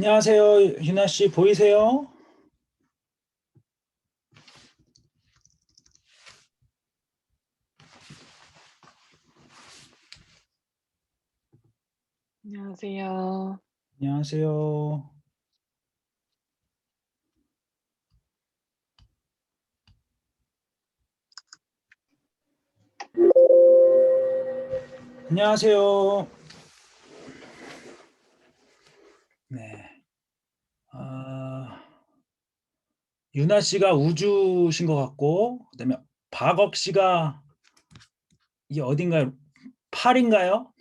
안녕하세요. 윤아 씨 보이세요? 안녕하세요. 안녕하세요. 안녕하세요. 네. 윤아 씨가 우주신 것 같고, 그다음에 박억 씨가 이게 어딘가요? 파리인가요?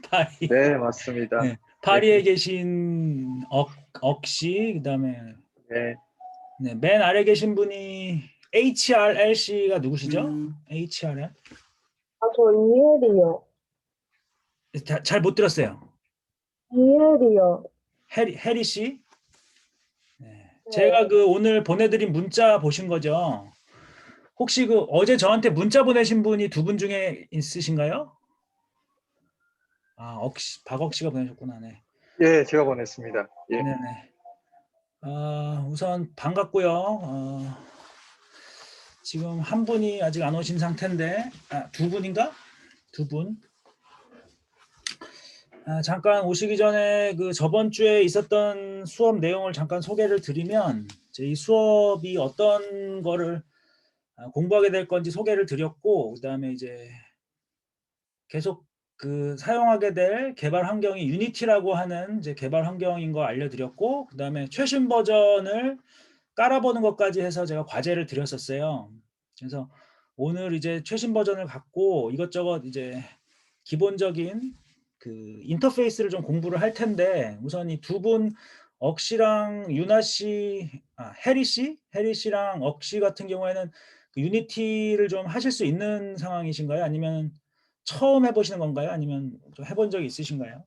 파리. 네, 맞습니다. 네. 예, 파리에 계신 억 씨, 그다음에 네, 네, 맨 아래 계신 분이 HRL 씨가 누구시죠? HRL? 저 이혜리요. 잘 못 들었어요. 이혜리요. 해리 씨? 네. 제가 네. 그 오늘 보내드린 문자 보신 거죠? 혹시 그 어제 저한테 문자 보내신 분이 두 분 중에 있으신가요? 박억 씨가 보내셨구나. 네. 예, 제가 보냈습니다. 예, 네네. 우선 반갑고요. 지금 한 분이 아직 안 오신 상태인데, 두 분인가? 두 분. 잠깐 오시기 전에 그 저번 주에 있었던 수업 내용을 잠깐 소개를 드리면, 이제 이 수업이 어떤 거를 공부하게 될 건지 소개를 드렸고, 그다음에 이제 계속 그 사용하게 될 개발 환경이 유니티라고 하는 이제 개발 환경인 거 알려드렸고, 그다음에 최신 버전을 깔아보는 것까지 해서 제가 과제를 드렸었어요. 그래서 오늘 이제 최신 버전을 갖고 이것저것 이제 기본적인 그 인터페이스를 좀 공부를 할 텐데, 우선 이 두 분 억씨랑 유나 씨, 해리 씨랑 억씨 같은 경우에는 그 유니티를 좀 하실 수 있는 상황이신가요? 아니면 처음 해보시는 건가요? 아니면 좀 해본 적이 있으신가요?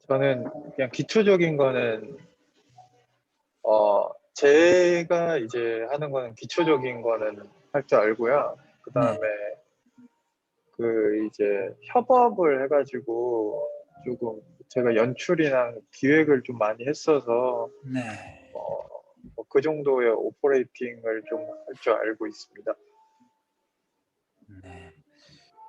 저는 그냥 기초적인 거는, 제가 이제 하는 거는 기초적인 거는 할 줄 알고요. 그 네, 다음에 그 이제 협업을 해가지고 조금 제가 연출이나 기획을 좀 많이 했어서, 네, 그 정도의 오퍼레이팅을 좀 할 줄 알고 있습니다. 네.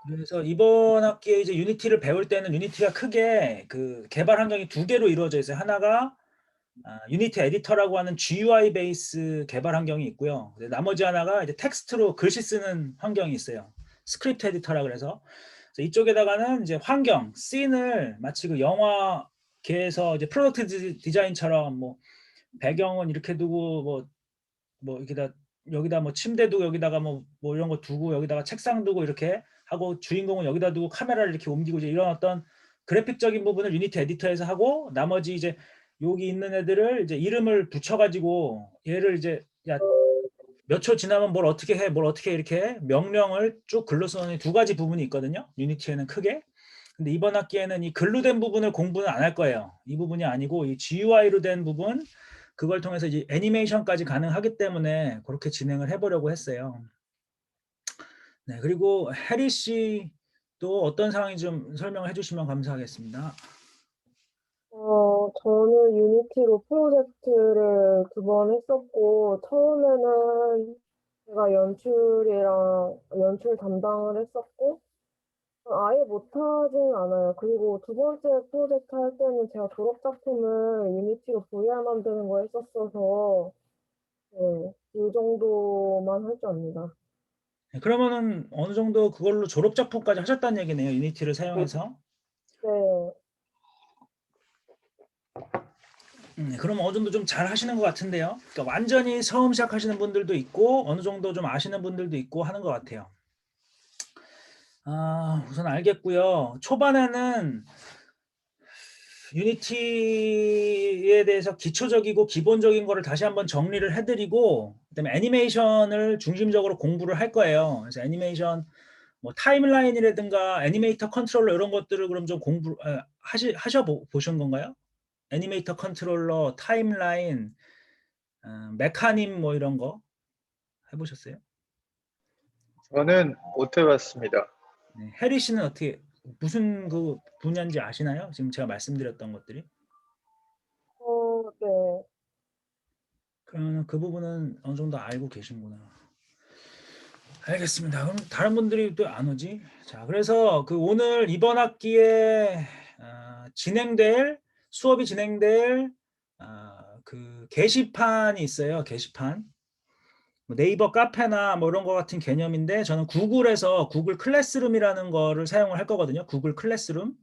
그래서 이번 학기에 이제 유니티를 배울 때는 유니티가 크게 그 개발 환경이 두 개로 이루어져 있어요. 하나가 유니티 에디터라고 하는 GUI 베이스 개발 환경이 있고요. 나머지 하나가 이제 텍스트로 글씨 쓰는 환경이 있어요. 스크립트 에디터라 그래서. 그래서 이쪽에다가는 이제 환경, 씬을 마치 그 영화계에서 이제 프로덕트 디자인처럼 뭐 배경은 이렇게 두고 뭐 여기다 뭐 침대 두고 여기다가 뭐 이런 거 두고 여기다가 책상 두고 이렇게 하고 주인공은 여기다 두고 카메라를 이렇게 옮기고 이제 이런 어떤 그래픽적인 부분을 유니티 에디터에서 하고, 나머지 이제 여기 있는 애들을 이제 이름을 붙여가지고 얘를 이제 야 몇 초 지나면 뭘 어떻게 해, 뭘 어떻게 해, 이렇게 명령을 쭉 글로 쓰는 두 가지 부분이 있거든요. 유니티에는 크게. 근데 이번 학기에는 이 글로 된 부분을 공부는 안 할 거예요. 이 부분이 아니고 이 GUI로 된 부분, 그걸 통해서 이제 애니메이션까지 가능하기 때문에 그렇게 진행을 해보려고 했어요. 네, 그리고 해리 씨도 어떤 상황인지 좀 설명을 해주시면 감사하겠습니다. 저는 유니티로 프로젝트를 두 번 했었고, 처음에는 제가 연출 담당을 했었고, 아예 못하진 않아요. 그리고 두 번째 프로젝트 할 때는 제가 졸업작품을 유니티로 VR 만드는 거 했었어서, 네, 이 정도만 할 줄 압니다. 네, 그러면은 어느 정도 그걸로 졸업 작품까지 하셨다는 얘기네요. 유니티를 사용해서. 네, 그럼 어느 정도 좀 잘 하시는 것 같은데요. 그러니까 완전히 처음 시작하시는 분들도 있고 어느 정도 좀 아시는 분들도 있고 하는 것 같아요. 우선 알겠고요. 초반에는 유니티에 대해서 기초적이고 기본적인 거를 다시 한번 정리를 해드리고, 그다음에 애니메이션을 중심적으로 공부를 할 거예요. 그래서 애니메이션 뭐 타임라인이라든가 애니메이터 컨트롤러 이런 것들을 그럼 좀 공부 하셔 보신 건가요? 애니메이터 컨트롤러, 타임라인, 메카님 뭐 이런 거 해보셨어요? 저는 못 해봤습니다. 네, 해리 씨는 어떻게 무슨 그 분야인지 아시나요? 지금 제가 말씀드렸던 것들이. 네. 그러면 그 부분은 어느 정도 알고 계신구나. 알겠습니다. 그럼 다른 분들이 또 안 오지? 자, 그래서 그 오늘 이번 학기에 진행될 수업이 진행될 그 게시판이 있어요. 게시판. 뭐 네이버 카페나 뭐 이런 거 같은 개념인데 저는 구글에서 구글 클래스룸이라는 거를 사용을 할 거거든요. 구글 클래스룸.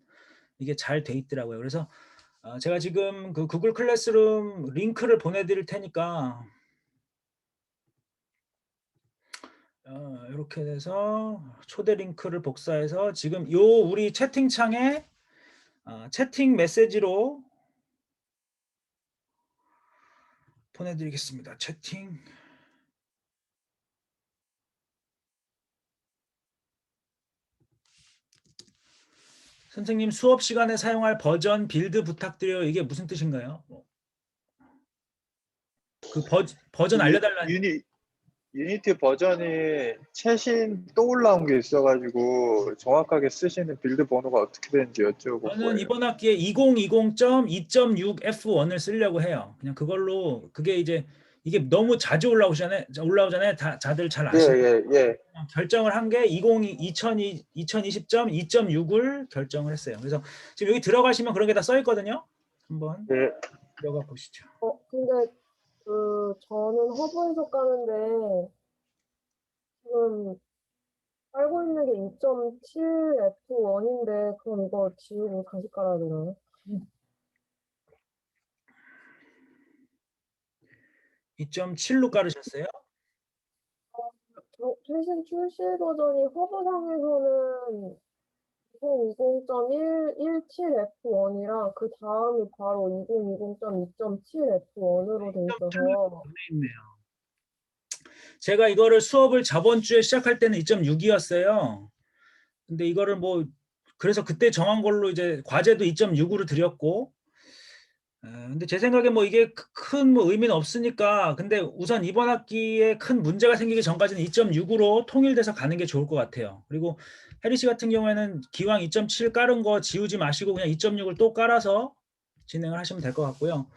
이게 잘 돼 있더라고요. 그래서 제가 지금 그 구글 클래스룸 링크를 보내드릴 테니까 이렇게 돼서 초대 링크를 복사해서 지금 요 우리 채팅창에 채팅 메시지로 보내드리겠습니다. 채팅. 선생님 수업 시간에 사용할 버전 빌드 부탁드려요. 이게 무슨 뜻인가요? 그 버전 알려달라는. 유니티 버전이 최신 또 올라온 게 있어가지고 정확하게 쓰시는 빌드 번호가 어떻게 되는지 여쭤본 저는 거예요. 이번 학기에 2020.2.6F1을 쓰려고 해요. 그냥 그걸로 그게 이제 이게 너무 자주 올라오잖아요. 다들 잘 예, 아시는 예, 예. 결정을 한 게 2020.2.6을 결정을 했어요. 그래서 지금 여기 들어가시면 그런 게 다 써 있거든요. 한번 예. 들어가 보시죠. 근데 저는 허브에서 까는데 지금 깔고 있는 게 2.7F1인데 그럼 이거 지우고 다시 깔아야 되나요? 2.7로 깔으셨어요? 최신 출시 버전이 허브상에서는 2020.117F1이라 그 다음이 바로 2020.2.7F1으로 돼 있어서 있네요. 제가 이거를 수업을 저번 주에 시작할 때는 2.6이었어요. 근데 이거를 뭐 그래서 그때 정한 걸로 이제 과제도 2.6으로 드렸고 근데 제 생각에 뭐 이게 큰 뭐 의미는 없으니까 근데 우선 이번 학기에 큰 문제가 생기기 전까지는 2.6으로 통일돼서 가는 게 좋을 것 같아요. 그리고 해리 씨 같은 경우에는 기왕 2.7 깔은 거 지우지 마시고 그냥 2.6을 또 깔아서 진행을 하시면 될 것 같고요.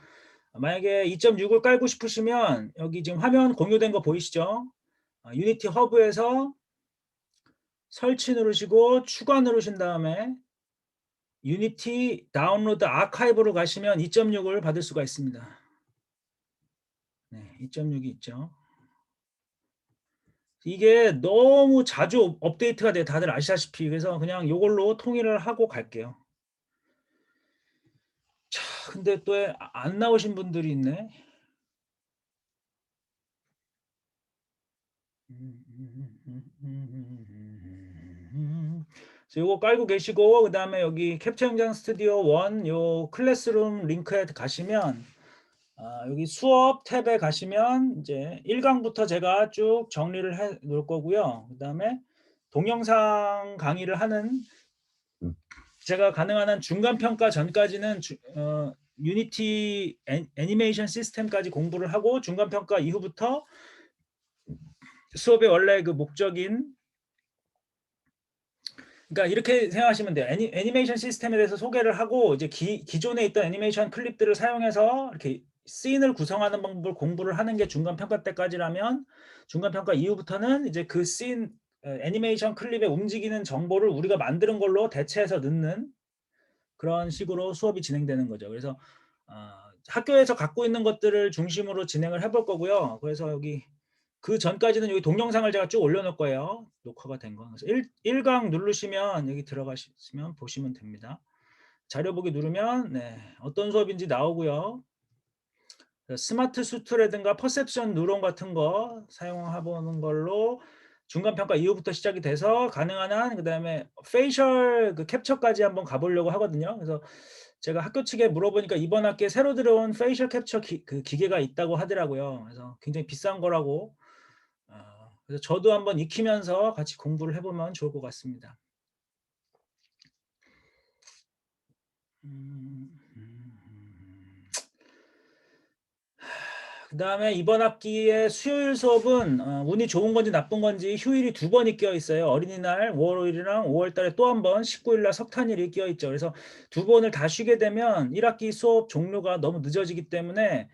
만약에 2.6을 깔고 싶으시면 여기 지금 화면 공유된 거 보이시죠? 유니티 허브에서 설치 누르시고 추가 누르신 다음에 유니티 다운로드 아카이브로 가시면 2.6을 받을 수가 있습니다. 네, 2.6이 있죠. 이게 너무 자주 업데이트가 돼요. 다들 아시다시피. 그래서 그냥 이걸로 통일을 하고 갈게요. 자, 근데 또 안 나오신 분들이 있네. 요거 깔고 계시고 그 다음에 여기 캡처 현장 스튜디오 1 요 클래스룸 링크에 가시면 여기 수업 탭에 가시면 이제 1강부터 제가 쭉 정리를 해 놓을 거고요. 그 다음에 동영상 강의를 하는 제가 가능한 한 중간 평가 전까지는 유니티 애니메이션 시스템까지 공부를 하고 중간 평가 이후부터 수업의 원래 그 목적인 그러니까 이렇게 생각하시면 돼요. 애니메이션 시스템에 대해서 소개를 하고 이제 기존에 있던 애니메이션 클립들을 사용해서 이렇게 씬을 구성하는 방법을 공부를 하는 게 중간 평가 때까지라면 중간 평가 이후부터는 이제 그 씬 애니메이션 클립에 움직이는 정보를 우리가 만드는 걸로 대체해서 넣는 그런 식으로 수업이 진행되는 거죠. 그래서 학교에서 갖고 있는 것들을 중심으로 진행을 해볼 거고요. 그래서 여기 그 전까지는 여기 동영상을 제가 쭉 올려놓을 거예요. 녹화가 된 거. 그래서 1강 누르시면 여기 들어가시면 보시면 됩니다. 자료 보기 누르면 네, 어떤 수업인지 나오고요. 스마트 수트라든가 퍼셉션 누론 같은 거 사용해보는 걸로 중간 평가 이후부터 시작이 돼서 가능한 한 그다음에 페이셜 그 캡처까지 한번 가보려고 하거든요. 그래서 제가 학교 측에 물어보니까 이번 학기에 새로 들어온 페이셜 캡처 그 기계가 있다고 하더라고요. 그래서 굉장히 비싼 거라고. 그래서 저도 한번 익히면서 같이 공부를 해보면 좋을 것 같습니다. 그다음에 이번 학기의 수요일 수업은 운이 좋은 건지 나쁜 건지 휴일이 2번이 끼어 있어요. 어린이날 5월 5일이랑 5월 달에 또 한 번 19일 날 석탄일이 끼어 있죠. 그래서 2번을 다 쉬게 되면 1학기 수업 종료가 너무 늦어지기 때문에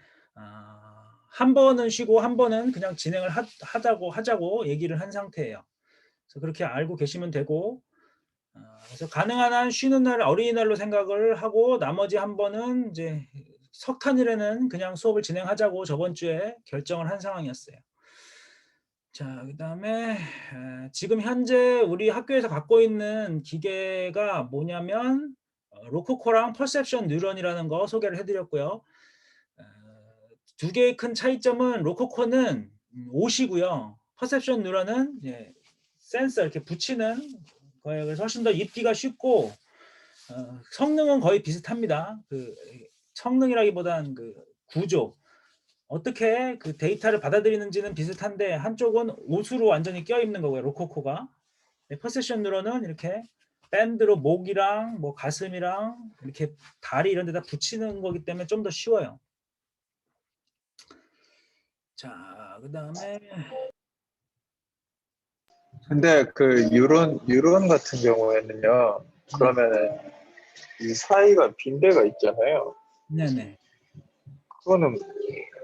한 번은 쉬고 한 번은 그냥 진행을 하자고 얘기를 한 상태예요. 그래서 그렇게 알고 계시면 되고, 그래서 가능한 한 쉬는 날 어린이날로 생각을 하고 나머지 한 번은 이제 석탄일에는 그냥 수업을 진행하자고 저번 주에 결정을 한 상황이었어요. 자, 그다음에 지금 현재 우리 학교에서 갖고 있는 기계가 뭐냐면 로코코랑 퍼셉션 뉴런이라는 거 소개를 해드렸고요. 두 개의 큰 차이점은 로코코는 옷이고요. 퍼셉션 뉴런은 센서 이렇게 붙이는 거예요. 그래서 훨씬 더 입기가 쉽고 성능은 거의 비슷합니다. 그 성능이라기보단 그 구조, 어떻게 그 데이터를 받아들이는지는 비슷한데 한쪽은 옷으로 완전히 껴입는 거고요. 로코코가. 퍼셉션 뉴런은 이렇게 밴드로 목이랑 뭐 가슴이랑 이렇게 다리 이런 데다 붙이는 거기 때문에 좀 더 쉬워요. 자, 그다음에 근데 그 유론 같은 경우에는요. 그러면은 이 사이가 빈대가 있잖아요. 네네. 그거는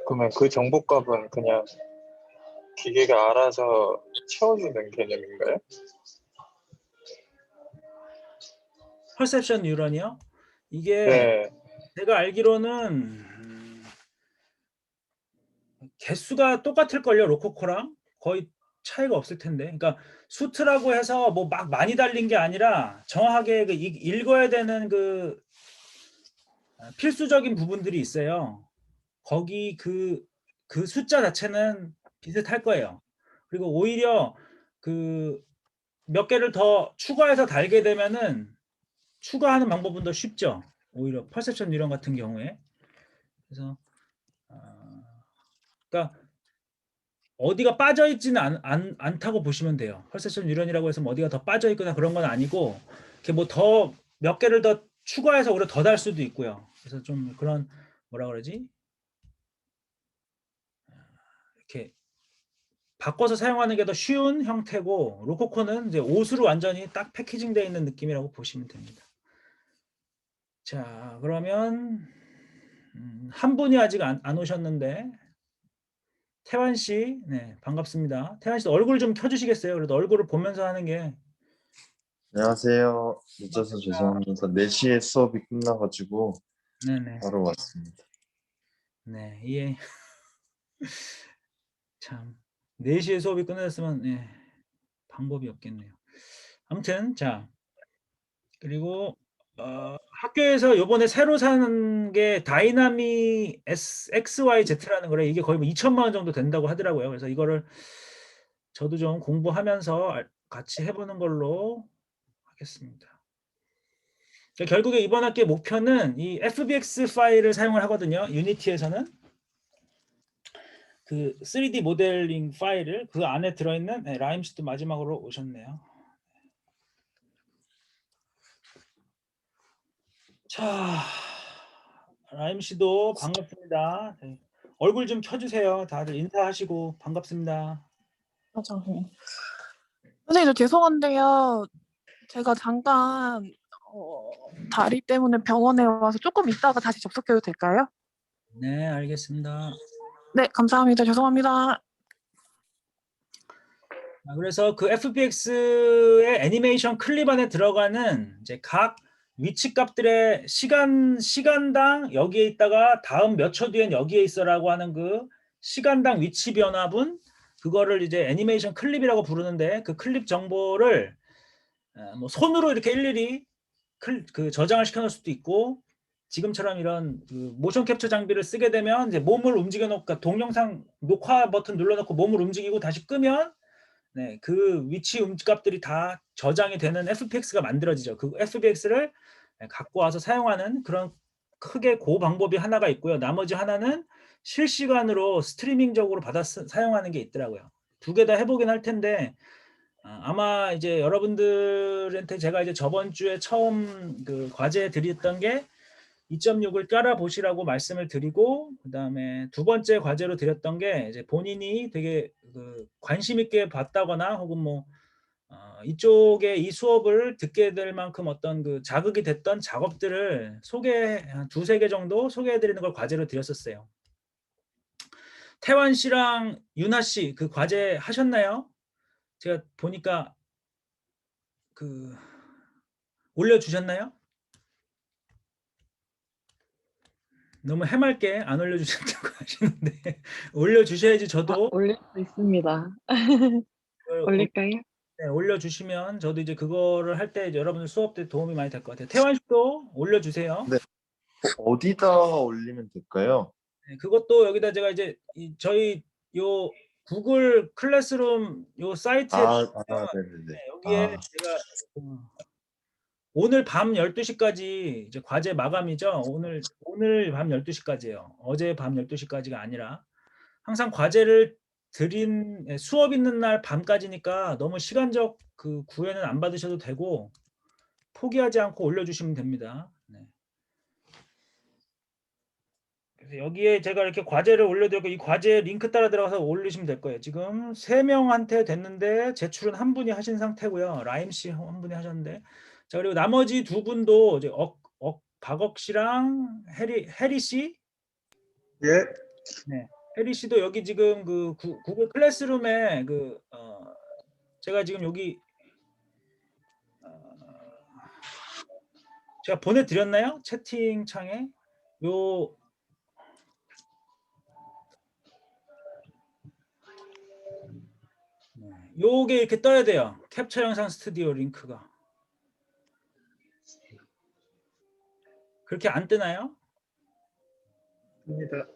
그러면 그 정보값은 그냥 기계가 알아서 채워주는 개념인가요? 퍼셉션 뉴런이요? 이게 네. 제가 알기로는 개수가 똑같을걸요. 로코코랑 거의 차이가 없을 텐데. 그러니까 수트라고 해서 뭐 막 많이 달린 게 아니라 정확하게 그 읽어야 되는 그 필수적인 부분들이 있어요. 거기 그 숫자 자체는 비슷할 거예요. 그리고 오히려 그 몇 개를 더 추가해서 달게 되면은 추가하는 방법은 더 쉽죠. 오히려 퍼셉션 뉴런 같은 경우에. 그래서 그러니까 어디가 빠져 있지는 않다고 보시면 돼요. 퍼셉션 뉴런이라고 해서 뭐 어디가 더 빠져 있거나 그런 건 아니고 이렇게 뭐 더 몇 개를 더 추가해서 오히려 더 달 수도 있고요. 그래서 좀 그런 뭐라 그러지? 이렇게 바꿔서 사용하는 게 더 쉬운 형태고 로코코는 이제 옷으로 완전히 딱 패키징되어 있는 느낌이라고 보시면 됩니다. 자, 그러면 한 분이 아직 안 오셨는데 태환 씨, 네, 반갑습니다. 태환 씨 얼굴 좀 켜주시겠어요? 그래도 얼굴을 보면서 하는 게. 안녕하세요. 늦어서 죄송합니다. 4시에 수업이 끝나가지고 네네. 바로 왔습니다. 네, 이해. 참 4시에 수업이 끝났으면 방법이 없겠네요. 아무튼 자, 그리고 학교에서 요번에 새로 사는 게 다이나미 XYZ라는 거래. 이게 거의 뭐 2천만 원 정도 된다고 하더라고요. 그래서 이거를 저도 좀 공부하면서 같이 해보는 걸로 하겠습니다. 그러니까 결국에 이번 학기의 목표는 이 FBX 파일을 사용을 하거든요. 유니티에서는 그 3D 모델링 파일을 그 안에 들어있는 라임씨도 마지막으로 오셨네요. 자, 라임씨도 반갑습니다. 네. 얼굴 좀 켜주세요. 다들 인사하시고 반갑습니다. 선생님. 선생님, 저 죄송한데요. 제가 잠깐 다리 때문에 병원에 와서 조금 있다가 다시 접속해도 될까요? 네, 알겠습니다. 네, 감사합니다. 죄송합니다. 그래서 그 FBX의 애니메이션 클립 안에 들어가는 이제 각 위치 값들의 시간당 여기에 있다가 다음 몇 초 뒤엔 여기에 있어라고 하는 그 시간당 위치 변화분, 그거를 이제 애니메이션 클립이라고 부르는데 그 클립 정보를 뭐 손으로 이렇게 일일이 그 저장을 시켜놓을 수도 있고, 지금처럼 이런 그 모션 캡처 장비를 쓰게 되면 이제 몸을 움직여 놓고, 그러니까 동영상 녹화 버튼 눌러놓고 몸을 움직이고 다시 끄면 그 위치 값들이 다 저장이 되는 FBX가 만들어지죠. 그 FBX를 갖고 와서 사용하는 그런 크게 그 방법이 하나가 있고요. 나머지 하나는 실시간으로 스트리밍적으로 받아 사용하는 게 있더라고요. 두 개 다 해보긴 할 텐데 아마 이제 여러분들한테 제가 이제 저번 주에 처음 그 과제 드렸던 게 2.6을 깔아 보시라고 말씀을 드리고, 그다음에 두 번째 과제로 드렸던 게 이제 본인이 되게 그 관심 있게 봤다거나 혹은 뭐 이쪽에 이 수업을 듣게 될 만큼 어떤 그 자극이 됐던 작업들을 한 두세 개 정도 소개해 드리는 걸 과제로 드렸었어요. 태환 씨랑 윤아 씨 그 과제 하셨나요? 제가 보니까 그 올려주셨나요? 너무 해맑게 안 올려주셨다고 하시는데 올려주셔야지 저도 올릴 수 있습니다. 올릴까요? 네, 올려주시면 저도 이제 그거를 할 때 여러분들 수업 때 도움이 많이 될 것 같아요. 태환 씨도 올려주세요. 네. 어디다 올리면 될까요? 네, 그것도 여기다 제가 이제 저희 요 구글 클래스룸 요 사이트에 네네네. 여기에 아, 제가 오늘 밤 12시까지 이제 과제 마감이죠. 오늘 밤 12시까지예요. 어제 밤 12시까지가 아니라 항상 과제를 수업 있는 날 밤까지니까 너무 시간적 그 구애는 안 받으셔도 되고 포기하지 않고 올려주시면 됩니다. 네. 그래서 여기에 제가 이렇게 과제를 올려드렸고 이 과제 링크 따라 들어가서 올리시면 될 거예요. 지금 3명한테 됐는데 제출은 한 분이 하신 상태고요. 라임 씨 한 분이 하셨는데, 자 그리고 나머지 두 분도 이제 박억 씨랑 해리 씨, 예. 네, 해리 씨도 여기 지금 그 구글 클래스룸에 제가 지금 여기 제가 보내드렸나요? 채팅창에 요 요게 이렇게 떠야 돼요. 캡처 영상 스튜디오 링크가. 그렇게 안 뜨나요? 입니다.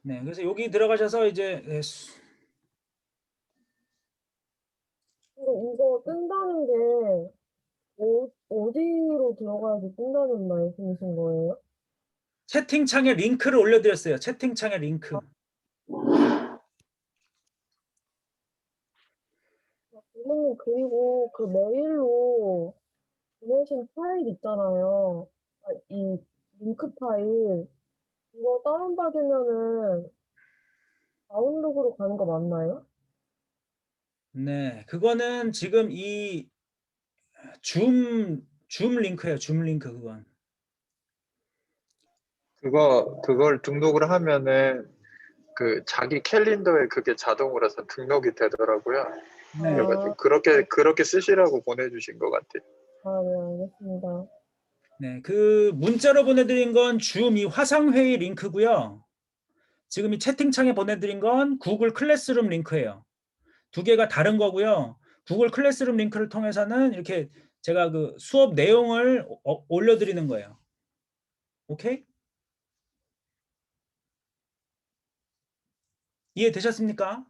네, 그래서 여기 들어가셔서 이제 근데 이거 뜬다는 게 어디로 들어가야지 뜬다는 말씀이신 거예요? 채팅창에 링크를 올려드렸어요. 채팅창에 링크. 선생님, 그리고 그 메일로 보내신 파일 있잖아요. 이 링크 파일. 이거 다운받으면은 다운로그로 가는 거 맞나요? 네, 그거는 지금 이 줌 링크예요. 줌 링크 그건. 그걸 등록을 하면은 그 자기 캘린더에 그게 자동으로 해서 등록이 되더라고요. 네. 그래가지고 그렇게 쓰시라고 보내주신 것 같아요. 네, 알겠습니다. 네, 그 문자로 보내드린 건 줌 이 화상회의 링크고요. 지금 이 채팅창에 보내드린 건 구글 클래스룸 링크예요. 두 개가 다른 거고요. 구글 클래스룸 링크를 통해서는 이렇게 제가 그 수업 내용을 올려드리는 거예요. 오케이? 이해되셨습니까?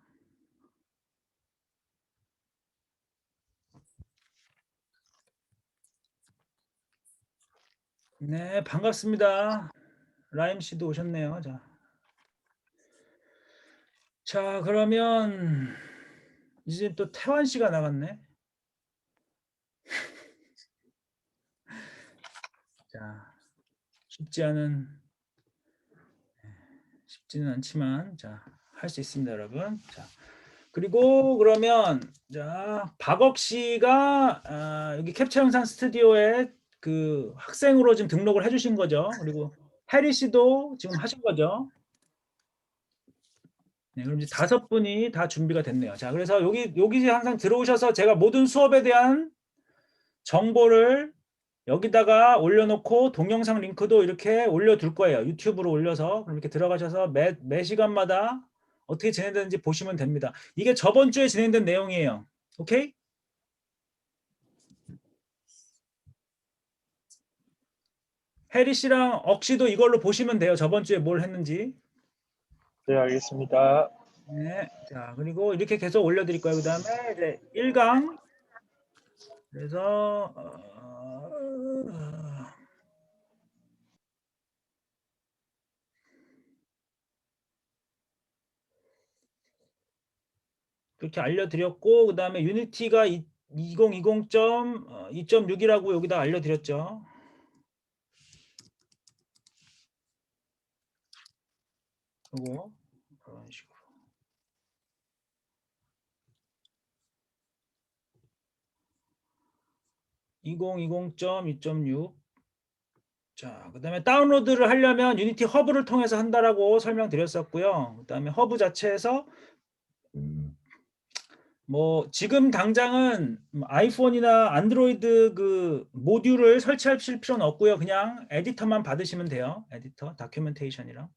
네, 반갑습니다. 라임 씨도 오셨네요. 자, 그러면 이제 또 태환 씨가 나갔네. 자, 쉽지는 않지만 자, 할 수 있습니다, 여러분. 자, 그리고 그러면 자, 박억 씨가 여기 캡처 영상 스튜디오에 그 학생으로 지금 등록을 해주신 거죠. 그리고 해리 씨도 지금 하신 거죠. 네, 그럼 이제 5분이 다 준비가 됐네요. 자, 그래서 여기 항상 들어오셔서 제가 모든 수업에 대한 정보를 여기다가 올려놓고 동영상 링크도 이렇게 올려둘 거예요. 유튜브로 올려서 그럼 이렇게 들어가셔서 매 시간마다 어떻게 진행되는지 보시면 됩니다. 이게 저번 주에 진행된 내용이에요. 오케이? 해리 씨랑 억 씨도 이걸로 보시면 돼요. 저번 주에 뭘 했는지. 네, 알겠습니다. 네. 자, 그리고 이렇게 계속 올려드릴 거예요. 그 다음에 이제 1강. 그래서 그렇게 알려드렸고, 그 다음에 유니티가 2020.2.6이라고 여기다 알려드렸죠. 요거 그런 식으로. (2020.2.6) 자, 그다음에 다운로드를 하려면 유니티 허브를 통해서 한다라고 설명드렸었고요. 그다음에 허브 자체에서 뭐 지금 당장은 아이폰이나 안드로이드 그 모듈을 설치하실 필요는 없고요. 그냥 에디터만 받으시면 돼요. 에디터, 다큐멘테이션이랑.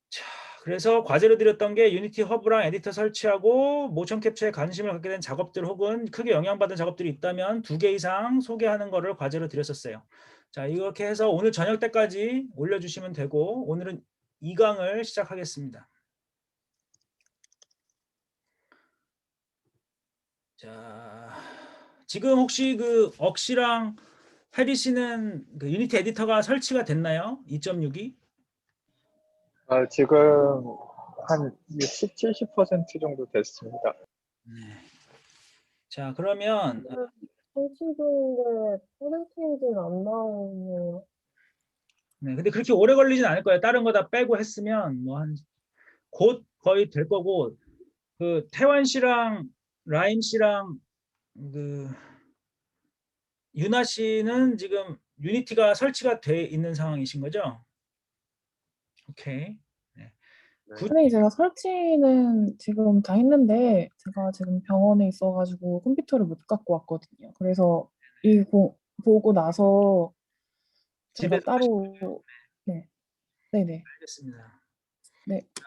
자, 그래서 과제로 드렸던 게 유니티 허브랑 에디터 설치하고 모션 캡처에 관심을 갖게 된 작업들 혹은 크게 영향받은 작업들이 있다면 2개 이상 소개하는 거를 과제로 드렸었어요. 자, 이렇게 해서 오늘 저녁 때까지 올려주시면 되고 오늘은 2강을 시작하겠습니다. 자, 지금 혹시 그 억시랑 해리 씨는 그 유니티 에디터가 설치가 됐나요? 2.6이? 지금 한 60, 70% 정도 됐습니다. 네. 자, 그러면 설치 중인데 퍼센테이지는 안 나오네요. 네, 근데 그렇게 오래 걸리진 않을 거예요. 다른 거 다 빼고 했으면 뭐 한 곧 거의 될 거고 그 태환 씨랑 라임 씨랑 그 유나 씨는 지금 유니티가 설치가 돼 있는 상황이신 거죠? 오케이. 네. 선생님, 제가 설치는 지금 다 했는데 제가 지금 병원에 있어가지고 컴퓨터를 못 갖고 왔거든요. 그래서 이거 보고 나서 제가 집에서 따로 네, 네네, 하겠습니다. 네. 자,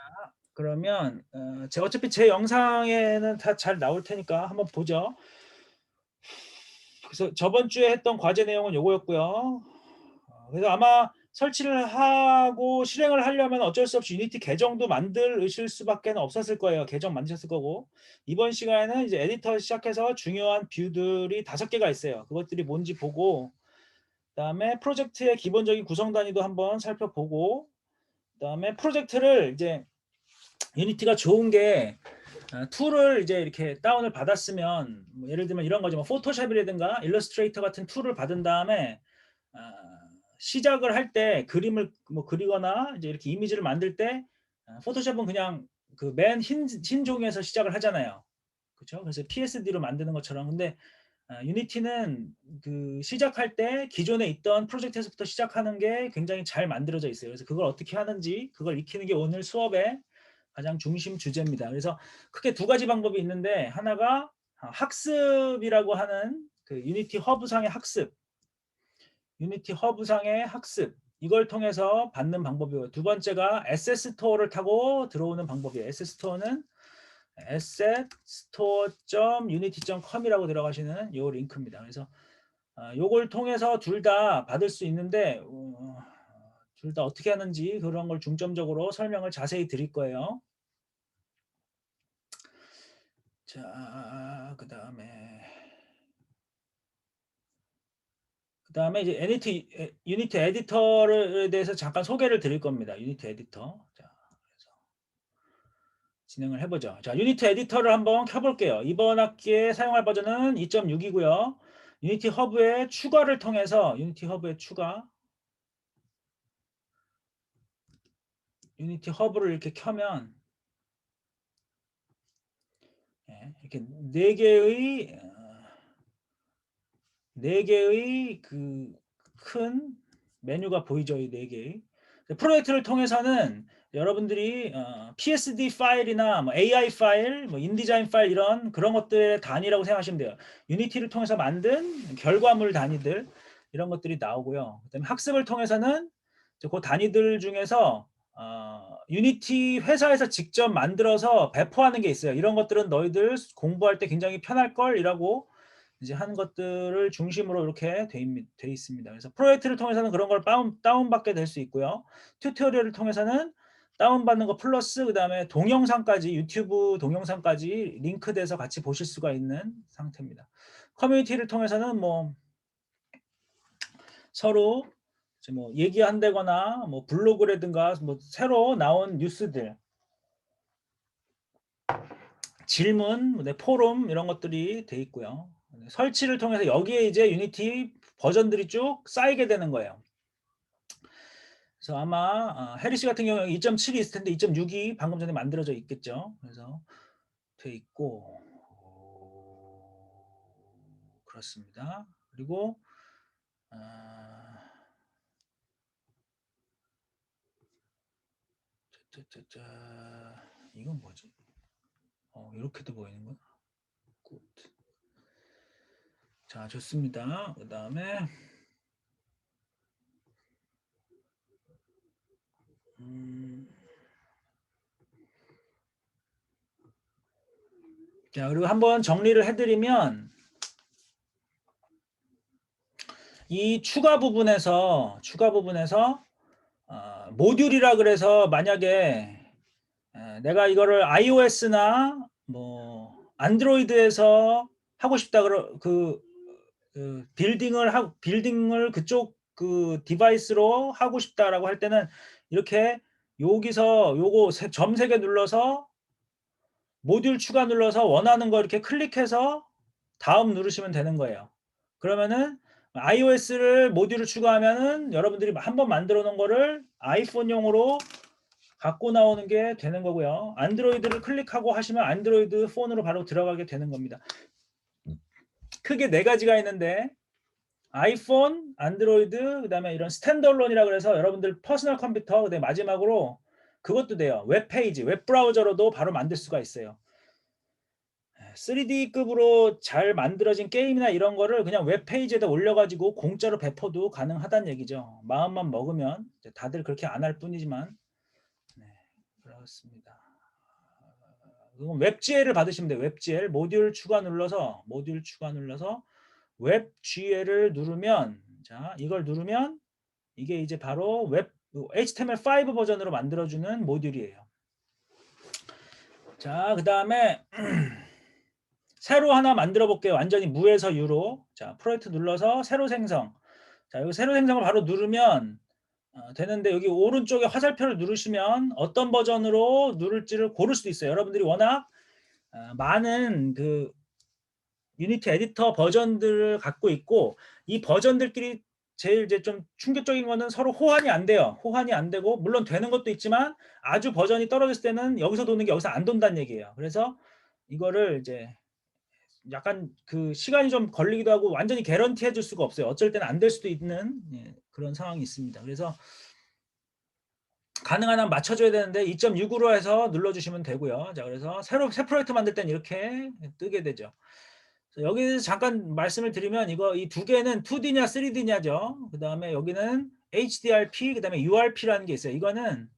그러면 제가 어차피 제 영상에는 다 잘 나올 테니까 한번 보죠. 그래서 저번 주에 했던 과제 내용은 요거였고요. 그래서 아마 설치를 하고 실행을 하려면 어쩔 수 없이 유니티 계정도 만드실 수밖에 없었을 거예요. 계정 만드셨을 거고 이번 시간에는 이제 에디터 시작해서 중요한 뷰들이 5개가 있어요. 그것들이 뭔지 보고 그다음에 프로젝트의 기본적인 구성 단위도 한번 살펴보고 그다음에 프로젝트를 이제 유니티가 좋은 게 툴을 이제 이렇게 다운을 받았으면 뭐 예를 들면 이런 거죠. 뭐 포토샵이라든가 일러스트레이터 같은 툴을 받은 다음에 시작을 할 때 그림을 뭐 그리거나 이제 이렇게 이미지를 만들 때 포토샵은 그냥 그 맨 흰 종이에서 시작을 하잖아요. 그렇죠? 그래서 PSD로 만드는 것처럼. 근데 유니티는 그 시작할 때 기존에 있던 프로젝트에서부터 시작하는 게 굉장히 잘 만들어져 있어요. 그래서 그걸 어떻게 하는지 그걸 익히는 게 오늘 수업의 가장 중심 주제입니다. 그래서 크게 2가지 방법이 있는데 하나가 학습이라고 하는 그 유니티 허브상의 학습, 유니티 허브상의 학습 이걸 통해서 받는 방법이고요. 2번째가 에셋스토어를 타고 들어오는 방법이에요. 에셋스토어는 assetstore.unity.com이라고 들어가시는 요 링크입니다. 그래서 요걸 통해서 둘 다 받을 수 있는데 둘 다 어떻게 하는지 그런 걸 중점적으로 설명을 자세히 드릴 거예요. 자, 그다음에 이제 유니티 에디터에 대해서 잠깐 소개를 드릴 겁니다. 유니티 에디터. 자, 그래서 진행을 해보죠. 자, 유니티 에디터를 한번 켜볼게요. 이번 학기에 사용할 버전은 2.6이고요. 유니티 허브의 추가를 통해서 유니티 허브의 추가, 유니티 허브를 이렇게 켜면 이렇게 4개의 그 큰 메뉴가 보이죠. 이 4개의. 프로젝트를 통해서는 여러분들이 PSD 파일이나 뭐 AI 파일, 뭐 인디자인 파일 이런 그런 것들의 단위라고 생각하시면 돼요. 유니티를 통해서 만든 결과물 단위들 이런 것들이 나오고요. 그다음에 학습을 통해서는 그 단위들 중에서 유니티 회사에서 직접 만들어서 배포하는 게 있어요. 이런 것들은 너희들 공부할 때 굉장히 편할 걸이라고 이제 하는 것들을 중심으로 이렇게 돼 있습니다. 그래서 프로젝트를 통해서는 그런 걸 다운받게 될 수 있고요. 튜토리얼을 통해서는 다운받는 거 플러스 그다음에 동영상까지 유튜브 동영상까지 링크돼서 같이 보실 수가 있는 상태입니다. 커뮤니티를 통해서는 뭐 서로 뭐 얘기한다거나 뭐 블로그라든가 뭐 새로 나온 뉴스들 질문, 포럼 이런 것들이 돼 있고요. 설치를 통해서 여기에 이제 유니티 버전들이 쭉 쌓이게 되는 거예요. 그래서 아마 해리 씨 같은 경우에 2.7이 있을 텐데 2.6이 방금 전에 만들어져 있겠죠. 그래서 돼 있고 그렇습니다. 그리고 이건 뭐지? 이렇게도 보이는구나. 굿. 자, 좋습니다. 그 다음에 자, 그리고 한번 정리를 해드리면 이 추가 부분에서 모듈이라 그래서 만약에 내가 이거를 iOS나 뭐 안드로이드에서 하고 싶다 빌딩을 그쪽 그 디바이스로 하고 싶다라고 할 때는 이렇게 여기서 요거 점 3개 눌러서 모듈 추가 눌러서 원하는 거 이렇게 클릭해서 다음 누르시면 되는 거예요. 그러면은 iOS를 모듈을 추가하면은 여러분들이 한번 만들어 놓은 거를 아이폰용으로 갖고 나오는 게 되는 거고요. 안드로이드를 클릭하고 하시면 안드로이드 폰으로 바로 들어가게 되는 겁니다. 크게 4가지가 있는데 아이폰, 안드로이드, 그다음에 이런 스탠드얼론이라 그래서 여러분들 퍼스널 컴퓨터, 그다음에 마지막으로 그것도 돼요. 웹페이지, 웹브라우저로도 바로 만들 수가 있어요. 3D급으로 잘 만들어진 게임이나 이런 거를 그냥 웹페이지에다 올려가지고 공짜로 배포도 가능하다는 얘기죠. 마음만 먹으면 다들 그렇게 안 할 뿐이지만 네, 그렇습니다. 웹GL을 받으시면 돼요. 웹GL 모듈 추가 눌러서 웹GL을 누르면 자 이걸 누르면 이게 이제 바로 웹 HTML5 버전으로 만들어주는 모듈이에요. 자, 그 다음에 새로 하나 만들어 볼게요. 완전히 무에서 유로. 자, 프로젝트 눌러서 새로 생성. 자, 여기 새로 생성을 바로 누르면 되는데 여기 오른쪽에 화살표를 누르시면 어떤 버전으로 누를지를 고를 수도 있어요. 여러분들이 워낙 많은 그 유니티 에디터 버전들을 갖고 있고 이 버전들끼리 제일 이제 좀 충격적인 거는 서로 호환이 안 돼요. 호환이 안 되고 물론 되는 것도 있지만 아주 버전이 떨어졌을 때는 여기서 도는 게 여기서 안 돈다는 얘기예요. 그래서 이거를 이제 약간 그 시간이 좀 걸리기도 하고 완전히 개런티 해줄 수가 없어요. 어쩔 때는 안 될 수도 있는 그런 상황이 있습니다. 그래서 가능한 한 맞춰줘야 되는데 2.6으로 해서 눌러주시면 되고요. 자, 그래서 새 프로젝트 만들 땐 이렇게 뜨게 되죠. 여기서 잠깐 말씀을 드리면 이 2개는 2D냐 3D냐죠. 그 다음에 여기는 HDRP, 그 다음에 URP라는 게 있어요. 이거는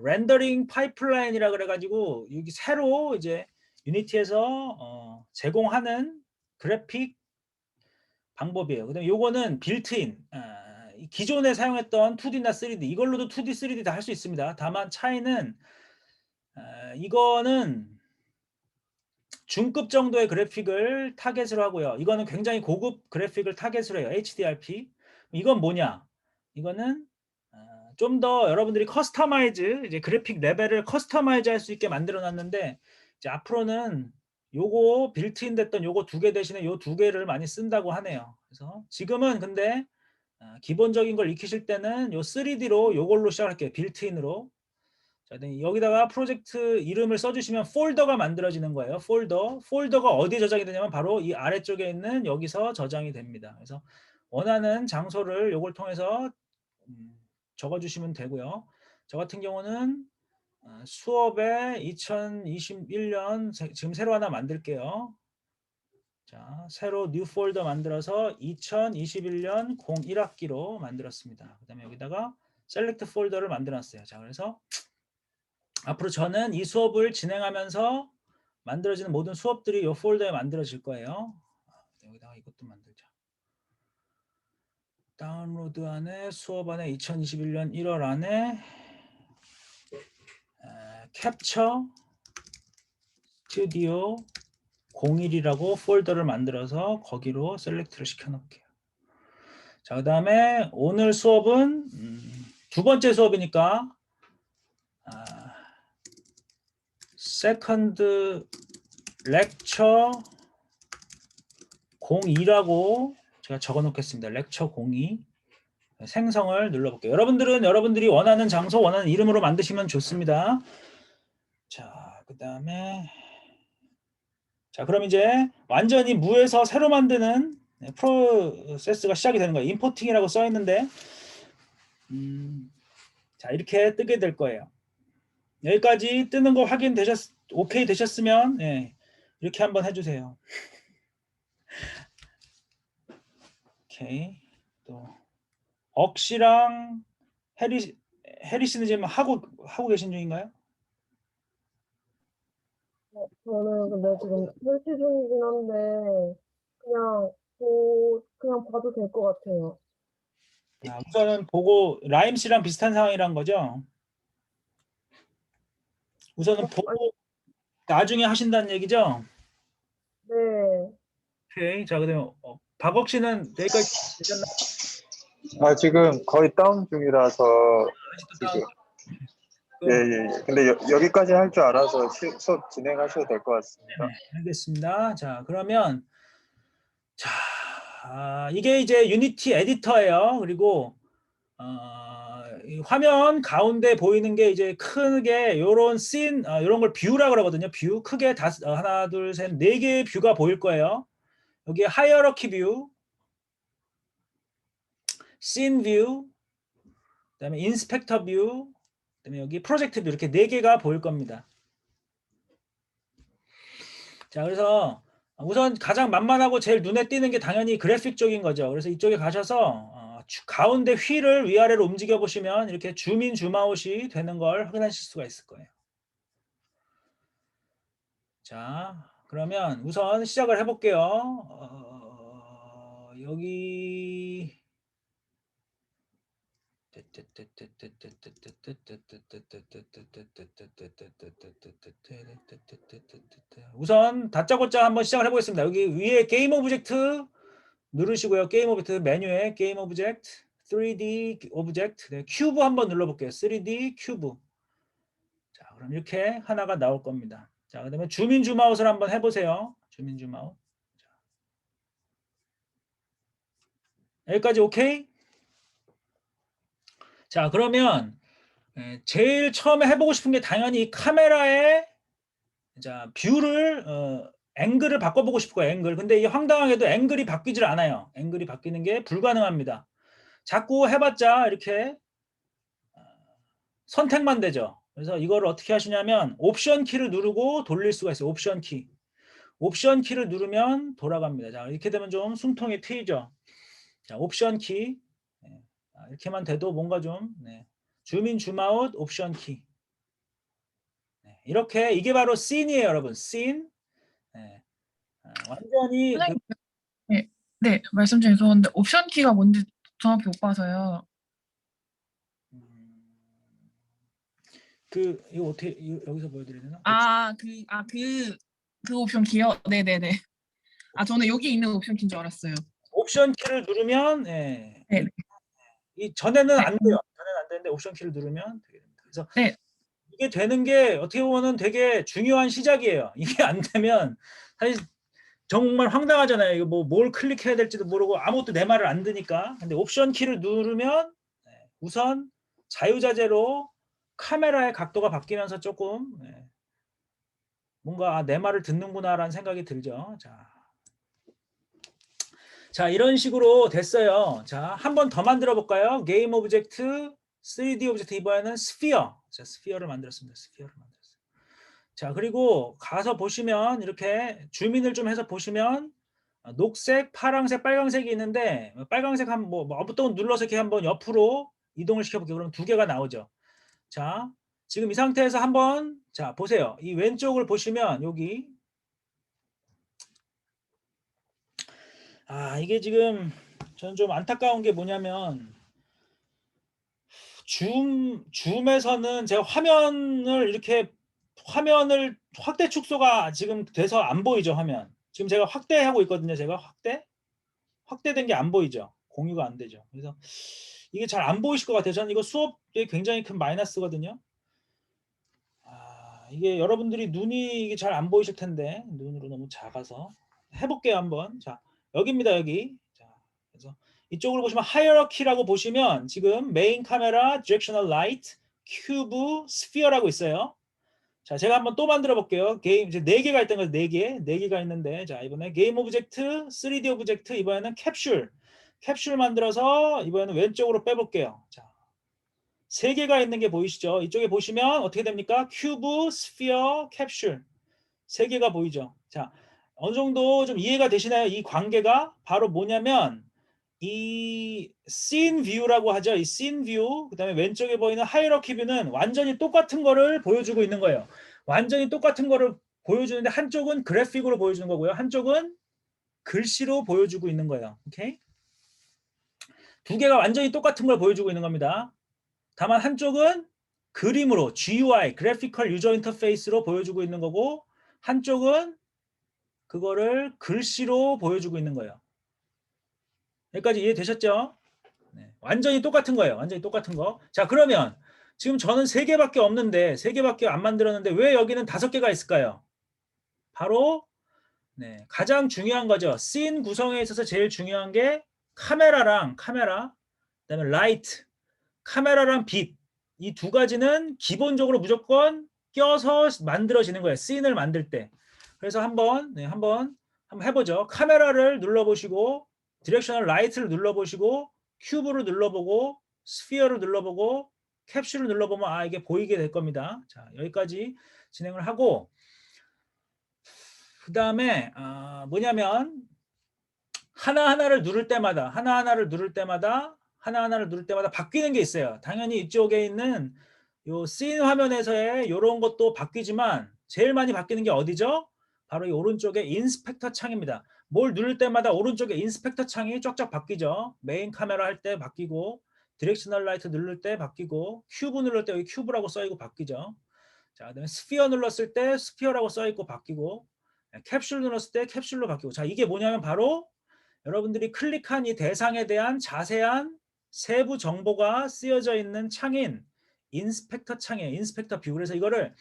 렌더링 파이프라인이라 그래가지고 여기 새로 이제 유니티에서 제공하는 그래픽 방법이에요. 그다음에 요거는 빌트인 기존에 사용했던 2D나 3D 이걸로도 2D, 3D 다 할 수 있습니다. 다만 차이는 이거는 중급 정도의 그래픽을 타겟으로 하고요. 이거는 굉장히 고급 그래픽을 타겟으로 해요. HDRP. 이건 뭐냐? 이거는 좀 더 여러분들이 커스터마이즈 이제 그래픽 레벨을 커스터마이즈 할 수 있게 만들어 놨는데 이제 앞으로는 요거 빌트인 됐던 요거 2개 대신에 요 2개를 많이 쓴다고 하네요. 그래서 지금은 근데 기본적인 걸 익히실 때는 요 3D로 요걸로 시작할게요. 빌트인으로. 자, 여기다가 프로젝트 이름을 써주시면 폴더가 만들어지는 거예요. 폴더가 어디에 저장이 되냐면 바로 이 아래쪽에 있는 여기서 저장이 됩니다. 그래서 원하는 장소를 요걸 통해서 적어주시면 되고요. 저 같은 경우는 수업에 2021년 지금 새로 하나 만들게요. 자, 새로 뉴 폴더 만들어서 2021년 01학기로 만들었습니다. 그 다음에 여기다가 셀렉트 폴더를 만들었어요. 자, 그래서 앞으로 저는 이 수업을 진행하면서 만들어지는 모든 수업들이 이 폴더에 만들어질 거예요. 여기다가 이것도 만들자. 다운로드 안에 수업 안에 2021년 1월 안에 캡처 스튜디오 01이라고 폴더를 만들어서 거기로 셀렉트를 시켜놓을게요. 자, 그 다음에 오늘 수업은 2번째 수업이니까 세컨드 렉처 02라고 제가 적어 놓겠습니다. 렉처 02. 생성을 눌러볼게요. 여러분들은 여러분들이 원하는 장소, 원하는 이름으로 만드시면 좋습니다. 자, 그 다음에 자, 그럼 이제 완전히 무에서 새로 만드는 프로세스가 시작이 되는 거예요. 임포팅이라고 써 있는데 자, 이렇게 뜨게 될 거예요. 여기까지 뜨는 거 오케이 되셨으면 예, 이렇게 한번 해주세요. 오케이. 또 억시랑 해리 씨는 지금 하고 계신 중인가요? 저는 근데 지금 설치 중이긴 한데 그냥 봐도 될 것 같아요. 우선은 보고 라임 씨랑 비슷한 상황이란 거죠. 우선은 보고 나중에 하신다는 얘기죠. 네. 오케이. 자, 그다음에 박억 씨는 여기까지 되셨나요? 지금 거의 다운 중이라서 지금 예. 근데 여기까지 할 줄 알아서 수업 진행하셔도 될 것 같습니다. 네, 알겠습니다. 자, 그러면 자, 이게 이제 유니티 에디터예요. 그리고 이 화면 가운데 보이는 게 이제 크게 요런 씬, 요런 걸 뷰라 그러거든요. 뷰 크게 하나, 둘, 셋, 네 개의 뷰가 보일 거예요. 여기에 하이어러키 뷰, 씬 뷰, 그다음에 인스펙터 뷰, 그다음에 여기 프로젝트 뷰 이렇게 네 개가 보일 겁니다. 자, 그래서 우선 가장 만만하고 제일 눈에 띄는 게 당연히 그래픽 쪽인 거죠. 그래서 이쪽에 가셔서 가운데 휠을 위아래로 움직여 보시면 이렇게 줌인 줌아웃이 되는 걸 확인하실 수가 있을 거예요. 자, 그러면 우선 시작을 해볼게요. 여기 우선 다짜고짜 한번 시작을 해보겠습니다. 여기 위에 게임 오브젝트 누르시고요. 게임 오브젝트 메뉴에 게임 오브젝트 3D 오브젝트 네, 큐브 한번 눌러볼게요. 3D 큐브. 자, 그럼 이렇게 하나가 나올 겁니다. 자, 그다음에 줌인 줌아웃을 한번 해보세요. 줌인 줌아웃. 여기까지 오케이? 자, 그러면 제일 처음에 해보고 싶은 게 당연히 카메라의 자, 뷰를 앵글을 바꿔보고 싶고요. 앵글. 근데 이 황당하게도 앵글이 바뀌질 않아요. 앵글이 바뀌는 게 불가능합니다. 자꾸 해봤자 이렇게 선택만 되죠. 그래서 이걸 어떻게 하시냐면 옵션 키를 누르고 돌릴 수가 있어요. 옵션 키. 옵션 키를 누르면 돌아갑니다. 자, 이렇게 되면 좀 숨통이 트이죠. 자, 옵션 키. 네. 이렇게만 돼도 뭔가 좀 네. 줌인 줌아웃 옵션 키. 네. 이렇게 이게 바로 씬이에요, 여러분. 씬. 네. 완전히 선생님, 네, 말씀 좀 죄송한데 옵션 키가 뭔지 정확히 못 봐서요. 이거 어떻게 여기서 보여드려야 되나? 그 옵션 키요? 네네네. 저는 여기 있는 옵션 키인 줄 알았어요. 옵션 키를 누르면 예. 네. 이 전에는 네. 안 돼요. 전에는 안 되는데 옵션 키를 누르면 되게 됩니다. 그래서 네. 이게 되는 게 어떻게 보면은 되게 중요한 시작이에요. 이게 안 되면 사실 정말 황당하잖아요. 이거 뭘 클릭해야 될지도 모르고 아무것도 내 말을 안 듣니까. 근데 옵션 키를 누르면 우선 자유자재로 카메라의 각도가 바뀌면서 조금 뭔가 내 말을 듣는구나라는 생각이 들죠. 자, 이런 식으로 됐어요. 자, 한 번 더 만들어 볼까요? 게임 오브젝트 3D 오브젝트 이번에는 스피어. 자, 스피어를 만들었습니다. 스피어를 만들었어요. 자, 그리고 가서 보시면 이렇게 줌인을 좀 해서 보시면 녹색, 파란색, 빨간색이 있는데 빨간색 한번 버튼 눌러서 이렇게 한번 옆으로 이동을 시켜볼게요. 그럼 두 개가 나오죠. 자, 지금 이 상태에서 한번 자 보세요. 이 왼쪽을 보시면 여기 이게 지금 저는 좀 안타까운 게 뭐냐면 줌에서는 제가 화면을 확대 축소가 지금 돼서 안 보이죠, 화면. 지금 제가 확대하고 있거든요. 제가 확대된 게 안 보이죠. 공유가 안 되죠. 그래서 이게 잘 안 보이실 것 같아요. 저는 이거 수업에 굉장히 큰 마이너스거든요. 이게 여러분들이 눈이 이게 잘 안 보이실 텐데 눈으로 너무 작아서 해볼게요 한번. 자, 여기입니다. 여기. 자, 그래서 이쪽으로 보시면 하이어러키라고 보시면 지금 메인 카메라, 디렉셔널 라이트, 큐브, 스피어라고 있어요. 자, 제가 한번 또 만들어 볼게요. 게임 이제 4개가 있던 거죠. 4개가 있는데, 자, 이번에 게임 오브젝트, 3D 오브젝트, 이번에는 캡슐 만들어서 이번에는 왼쪽으로 빼볼게요. 자, 3개가 있는 게 보이시죠? 이쪽에 보시면 어떻게 됩니까? 큐브, 스피어, 캡슐 3개가 보이죠? 자, 어느 정도 좀 이해가 되시나요? 이 관계가 바로 뭐냐면 이 씬 뷰라고 하죠. 이 씬 뷰, 그다음에 왼쪽에 보이는 하이어러키 뷰는 완전히 똑같은 거를 보여주고 있는 거예요. 완전히 똑같은 거를 보여주는데 한쪽은 그래픽으로 보여주는 거고요. 한쪽은 글씨로 보여주고 있는 거예요. 오케이? 두 개가 완전히 똑같은 걸 보여주고 있는 겁니다. 다만 한쪽은 그림으로 GUI, 그래피컬 유저 인터페이스로 보여주고 있는 거고 한쪽은 그거를 글씨로 보여주고 있는 거예요. 여기까지 이해되셨죠? 네, 완전히 똑같은 거예요. 완전히 똑같은 거. 자, 그러면 지금 저는 3개밖에 없는데 3개밖에 안 만들었는데 왜 여기는 5개가 있을까요? 바로 네, 가장 중요한 거죠. 씬 구성에 있어서 제일 중요한 게 카메라, 그다음에 라이트, 카메라랑 빛. 이 2가지는 기본적으로 무조건 껴서 만들어지는 거예요. 씬을 만들 때. 그래서 한번 해보죠. 카메라를 눌러보시고 디렉셔널 라이트를 눌러보시고 큐브를 눌러보고 스피어를 눌러보고 캡슐을 눌러보면 아 이게 보이게 될 겁니다. 자, 여기까지 진행을 하고 그 다음에 뭐냐면 하나하나를 누를 때마다 바뀌는 게 있어요. 당연히 이쪽에 있는 요 씬 화면에서의 이런 것도 바뀌지만 제일 많이 바뀌는 게 어디죠? 바로 이 오른쪽에 인스펙터 창입니다. 뭘 누를 때마다 오른쪽에 인스펙터 창이 쫙쫙 바뀌죠. 메인 카메라 할 때 바뀌고 디렉셔널 라이트 누를 때 바뀌고 큐브 누를 때 여기 큐브라고 써있고 바뀌죠. 자, 그다음에 스피어 눌렀을 때 스피어라고 써있고 바뀌고 캡슐 눌렀을 때 캡슐로 바뀌고 자 이게 뭐냐면 바로 여러분들이 클릭한 이 대상에 대한 자세한 세부 정보가 쓰여져 있는 창인 인스펙터 창이에요. 인스펙터 뷰. 그래서 이거를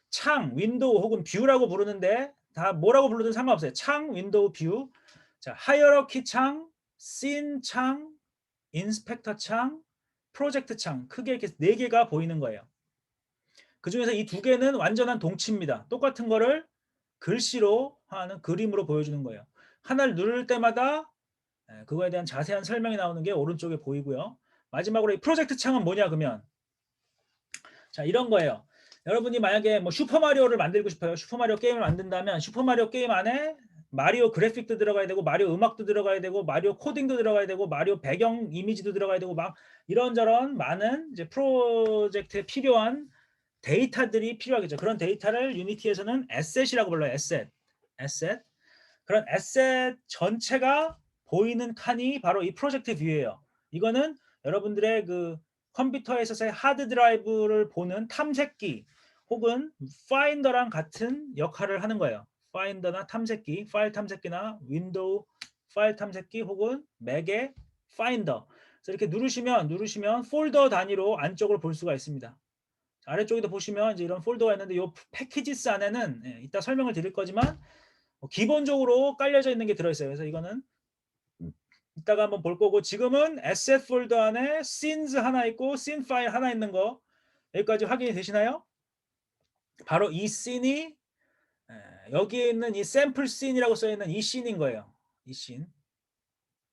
창, 윈도우 혹은 뷰라고 부르는데 다 뭐라고 불러도 상관없어요. 창, 윈도우, 뷰. 자, 하이어러키 창, 씬 창, 인스펙터 창, 프로젝트 창. 크게 이렇게 4개가 보이는 거예요. 그 중에서 이 2개는 완전한 동치입니다. 똑같은 거를 글씨로 하는 그림으로 보여주는 거예요. 하나를 누를 때마다 그거에 대한 자세한 설명이 나오는 게 오른쪽에 보이고요. 마지막으로 이 프로젝트 창은 뭐냐 그러면 자 이런 거예요. 여러분이 만약에 뭐 슈퍼마리오를 만들고 싶어요. 슈퍼마리오 게임을 만든다면 슈퍼마리오 게임 안에 마리오 그래픽도 들어가야 되고 마리오 음악도 들어가야 되고 마리오 코딩도 들어가야 되고 마리오 배경 이미지도 들어가야 되고 막 이런저런 많은 이제 프로젝트에 필요한 데이터들이 필요하겠죠. 그런 데이터를 유니티에서는 에셋이라고 불러요. 에셋. 그런 에셋 전체가 보이는 칸이 바로 이 프로젝트 뷰예요. 이거는 여러분들의 그 컴퓨터에 있어서의 하드 드라이브를 보는 탐색기 혹은 파인더랑 같은 역할을 하는 거예요. 파인더나 탐색기, 파일 탐색기나 윈도우 파일 탐색기 혹은 맥의 파인더. 그래서 이렇게 누르시면 폴더 단위로 안쪽을 볼 수가 있습니다. 아래쪽에도 보시면 이제 이런 폴더가 있는데 이 패키지스 안에는 이따 설명을 드릴 거지만 기본적으로 깔려져 있는 게 들어있어요. 그래서 이거는 이따가 한번 볼 거고 지금은 에셋 폴더 안에 scenes 하나 있고 scene 파일 하나 있는 거 여기까지 확인이 되시나요? 바로 이 씬이 여기에 있는 이 샘플 씬이라고 써있는 이 씬인 거예요. 이 씬.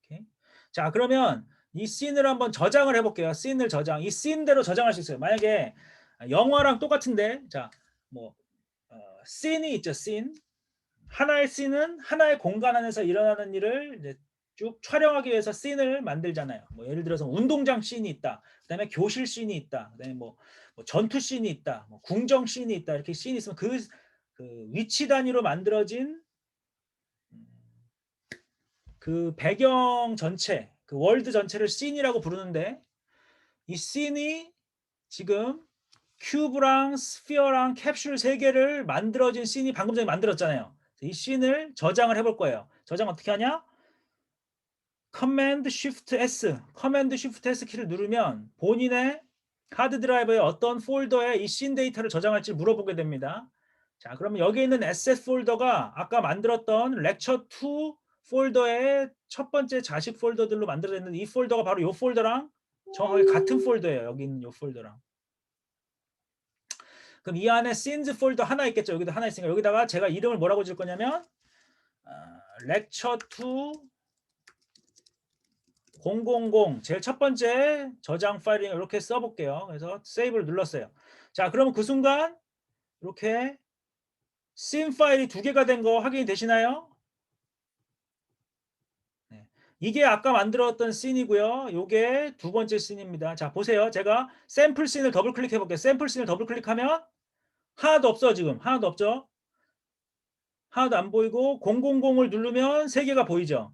오케이. 자 그러면 이 씬을 한번 저장을 해볼게요. 씬을 저장. 이 씬대로 저장할 수 있어요. 만약에 영화랑 똑같은데 자뭐 씬이 있죠. 씬. 하나의 씬은 하나의 공간 안에서 일어나는 일을 이제 쭉 촬영하기 위해서 씬을 만들잖아요. 뭐 예를 들어서 운동장 씬이 있다. 그다음에 교실 씬이 있다. 그다음에 뭐 전투 씬이 있다. 뭐 궁정 씬이 있다. 이렇게 씬이 있으면 그 위치 단위로 만들어진 그 배경 전체, 그 월드 전체를 씬이라고 부르는데 이 씬이 지금 큐브랑 스피어랑 캡슐 3개를 만들어진 씬이 방금 전에 만들었잖아요. 이 씬을 저장을 해볼 거예요. 저장 어떻게 하냐? 커맨드 쉬프트 S 키를 누르면 본인의 하드 드라이브의 어떤 폴더에 이 씬 데이터를 저장할지 물어보게 됩니다. 자, 그러면 여기 있는 에셋 폴더가 아까 만들었던 렉처 2 폴더의 첫 번째 자식 폴더들로 만들어져 있는데 이 폴더가 바로 이 폴더랑 정확하게 같은 폴더예요. 여기 있는 이 폴더랑. 그럼 이 안에 scenes 폴더 하나 있겠죠. 여기도 하나 있으니까 여기다가 제가 이름을 뭐라고 줄 거냐면 lecture 2 000 제일 첫 번째 저장 파일을 이렇게 써볼게요. 그래서 세이브를 눌렀어요. 자, 그러면 그 순간 이렇게 scene 파일이 2개가 된 거 확인이 되시나요? 네. 이게 아까 만들었던 씬이고요. 요게 두 번째 씬입니다. 자, 보세요. 제가 샘플 씬을 더블 클릭해 볼게요. 샘플 씬을 더블 클릭하면 하나도 없어. 지금 하나도 없죠. 하나도 안 보이고 000을 누르면 3개가 보이죠.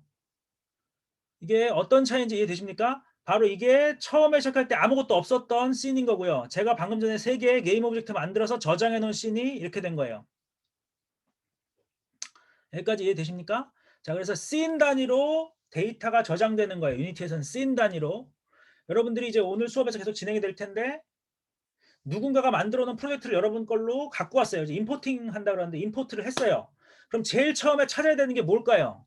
이게 어떤 차이인지 이해되십니까? 바로 이게 처음에 시작할 때 아무것도 없었던 씬인 거고요. 제가 방금 전에 3개의 게임 오브젝트 만들어서 저장해 놓은 씬이 이렇게 된 거예요. 여기까지 이해되십니까? 자, 그래서 씬 단위로 데이터가 저장되는 거예요. 유니티에서는 씬 단위로. 여러분들이 이제 오늘 수업에서 계속 진행이 될 텐데 누군가가 만들어 놓은 프로젝트를 여러분 걸로 갖고 왔어요. 이제 임포팅 한다 그러는데 임포트를 했어요. 그럼 제일 처음에 찾아야 되는 게 뭘까요?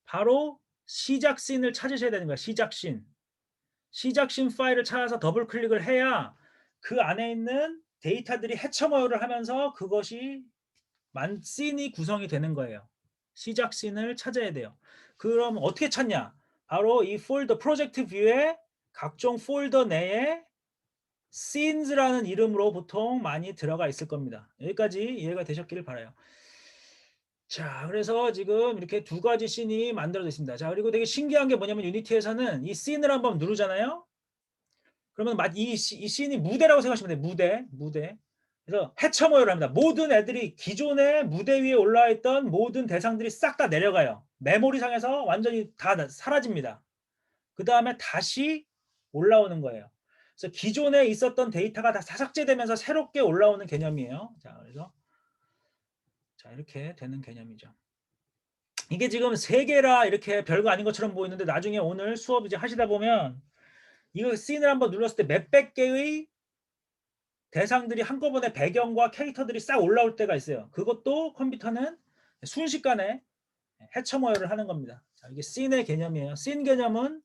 바로 시작 씬을 찾으셔야 되는 거예요. 시작 씬. 시작 씬 파일을 찾아서 더블 클릭을 해야 그 안에 있는 데이터들이 해처 모여를 하면서 그것이 씬이 구성이 되는 거예요. 시작 씬을 찾아야 돼요. 그럼 어떻게 찾냐? 바로 이 폴더 프로젝트 뷰에 각종 폴더 내에 scenes라는 이름으로 보통 많이 들어가 있을 겁니다. 여기까지 이해가 되셨기를 바라요. 자, 그래서 지금 이렇게 두 가지 씬이 만들어져 있습니다. 자, 그리고 되게 신기한 게 뭐냐면 유니티에서는 이 씬을 한번 누르잖아요. 그러면 이 씬이 무대라고 생각하시면 돼요. 무대. 그래서 해처 모여를 합니다. 모든 애들이 기존에 무대 위에 올라와 있던 모든 대상들이 싹 다 내려가요. 메모리상에서 완전히 다 사라집니다. 그 다음에 다시 올라오는 거예요. 그래서 기존에 있었던 데이터가 다 삭제되면서 새롭게 올라오는 개념이에요. 자, 그래서 자, 이렇게 되는 개념이죠. 이게 지금 3개라 이렇게 별거 아닌 것처럼 보이는데 나중에 오늘 수업 이제 하시다 보면 이거 씬을 한번 눌렀을 때 몇백 개의 대상들이 한꺼번에 배경과 캐릭터들이 싹 올라올 때가 있어요. 그것도 컴퓨터는 순식간에 해처 모여를 하는 겁니다. 자, 이게 씬의 개념이에요. 씬 개념은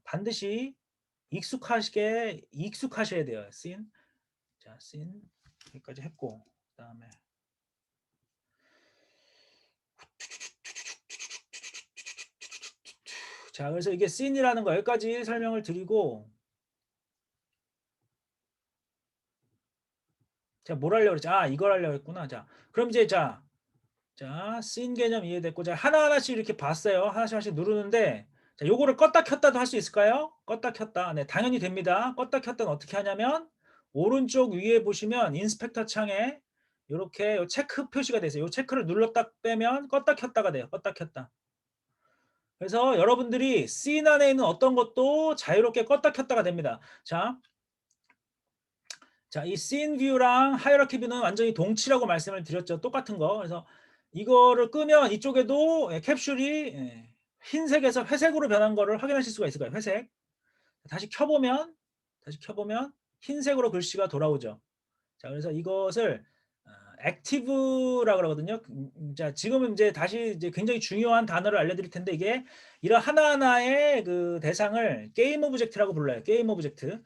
반드시 익숙하셔야 돼요. 씬. 자, 씬 여기까지 했고 그다음에 자, 그래서 이게 씬이라는 거 여기까지 설명을 드리고 제가 뭘 하려고 그랬지? 아, 이걸 하려고 했구나. 자, 그럼 이제 자, 씬 개념 이해됐고 자, 하나하나씩 이렇게 봤어요. 하나씩 누르는데 자, 요거를 껐다 켰다도 할 수 있을까요? 껐다 켰다. 네, 당연히 됩니다. 껐다 켰다는 어떻게 하냐면 오른쪽 위에 보시면 인스펙터 창에 이렇게 체크 표시가 되세요. 이 체크를 눌렀다 빼면 껐다 켰다가 돼요. 껐다 켰다. 그래서 여러분들이 씬 안에 있는 어떤 것도 자유롭게 껐다 켰다가 됩니다. 자, 이 씬 뷰랑 하이어라키 뷰는 완전히 동치라고 말씀을 드렸죠. 똑같은 거. 그래서 이거를 끄면 이쪽에도 캡슐이 흰색에서 회색으로 변한 거를 확인하실 수가 있을 거예요. 회색. 다시 켜보면 흰색으로 글씨가 돌아오죠. 자, 그래서 이것을 액티브라고 그러거든요. 자, 지금은 이제 다시 이제 굉장히 중요한 단어를 알려드릴 텐데 이게 이런 하나하나의 그 대상을 게임 오브젝트라고 불러요. 게임 오브젝트.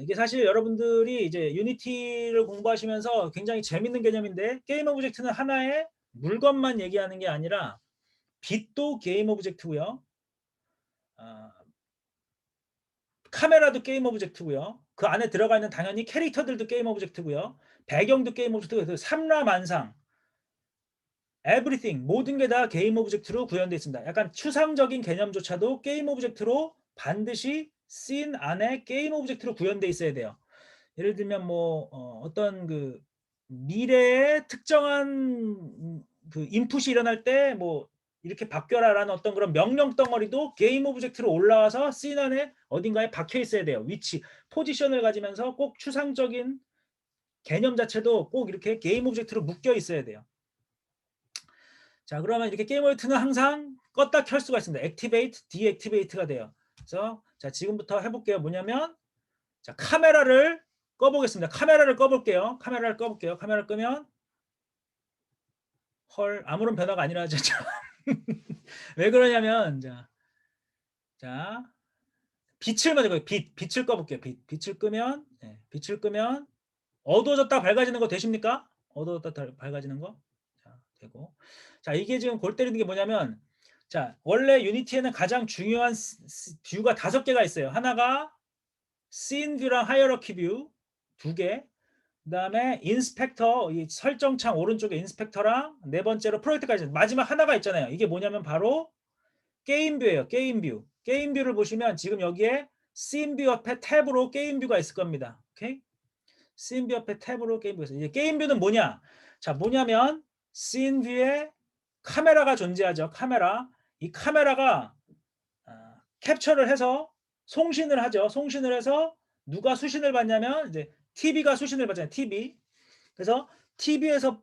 이게 사실 여러분들이 이제 유니티를 공부하시면서 굉장히 재밌는 개념인데 게임 오브젝트는 하나의 물건만 얘기하는 게 아니라 빛도 게임 오브젝트고요. 카메라도 게임 오브젝트고요. 그 안에 들어가 있는 당연히 캐릭터들도 게임 오브젝트고요. 배경도 게임 오브젝트고요. 삼라만상 everything 모든 게 다 게임 오브젝트로 구현되어 있습니다. 약간 추상적인 개념조차도 게임 오브젝트로 반드시 씬 안에 게임 오브젝트로 구현되어 있어야 돼요. 예를 들면 뭐 어떤 그 미래의 특정한 그 인풋이 일어날 때 뭐 이렇게 바뀌어라라는 어떤 그런 명령 덩어리도 게임 오브젝트로 올라와서 씬 안에 어딘가에 박혀 있어야 돼요. 위치, 포지션을 가지면서 꼭 추상적인 개념 자체도 꼭 이렇게 게임 오브젝트로 묶여 있어야 돼요. 자, 그러면 이렇게 게임 오브젝트는 항상 껐다 켤 수가 있습니다. 액티베이트, 디액티베이트가 돼요. 그래서 자, 지금부터 해볼게요. 뭐냐면 자, 카메라를 꺼보겠습니다. 카메라를 꺼볼게요. 카메라를 끄면 헐, 아무런 변화가 아니라 진짜 왜 그러냐면 자 빛을 먼저 빛을 꺼볼게요. 빛을 끄면 빛을 끄면 어두워졌다 밝아지는 거 되십니까? 어두워졌다 밝아지는 거. 자, 되고. 자, 이게 지금 골 때리는 게 뭐냐면 자, 원래 유니티에는 가장 중요한 뷰가 5개가 있어요. 하나가 씬 뷰랑 하이어러키 뷰 2개. 그다음에 인스펙터 이 설정창 오른쪽에 인스펙터랑 네 번째로 프로젝트까지 마지막 하나가 있잖아요. 이게 뭐냐면 바로 게임 뷰예요. 게임 뷰. 게임 뷰를 보시면 지금 여기에 씬 뷰 옆에 탭으로 게임 뷰가 있을 겁니다. 오케이? 씬 뷰 옆에 탭으로 게임 뷰가 있어요. 이제 게임 뷰는 뭐냐? 자, 뭐냐면 씬 뷰에 카메라가 존재하죠. 카메라. 이 카메라가 캡처를 해서 송신을 하죠. 송신을 해서 누가 수신을 받냐면 이제 TV가 수신을 받잖아요. TV. 그래서 TV에서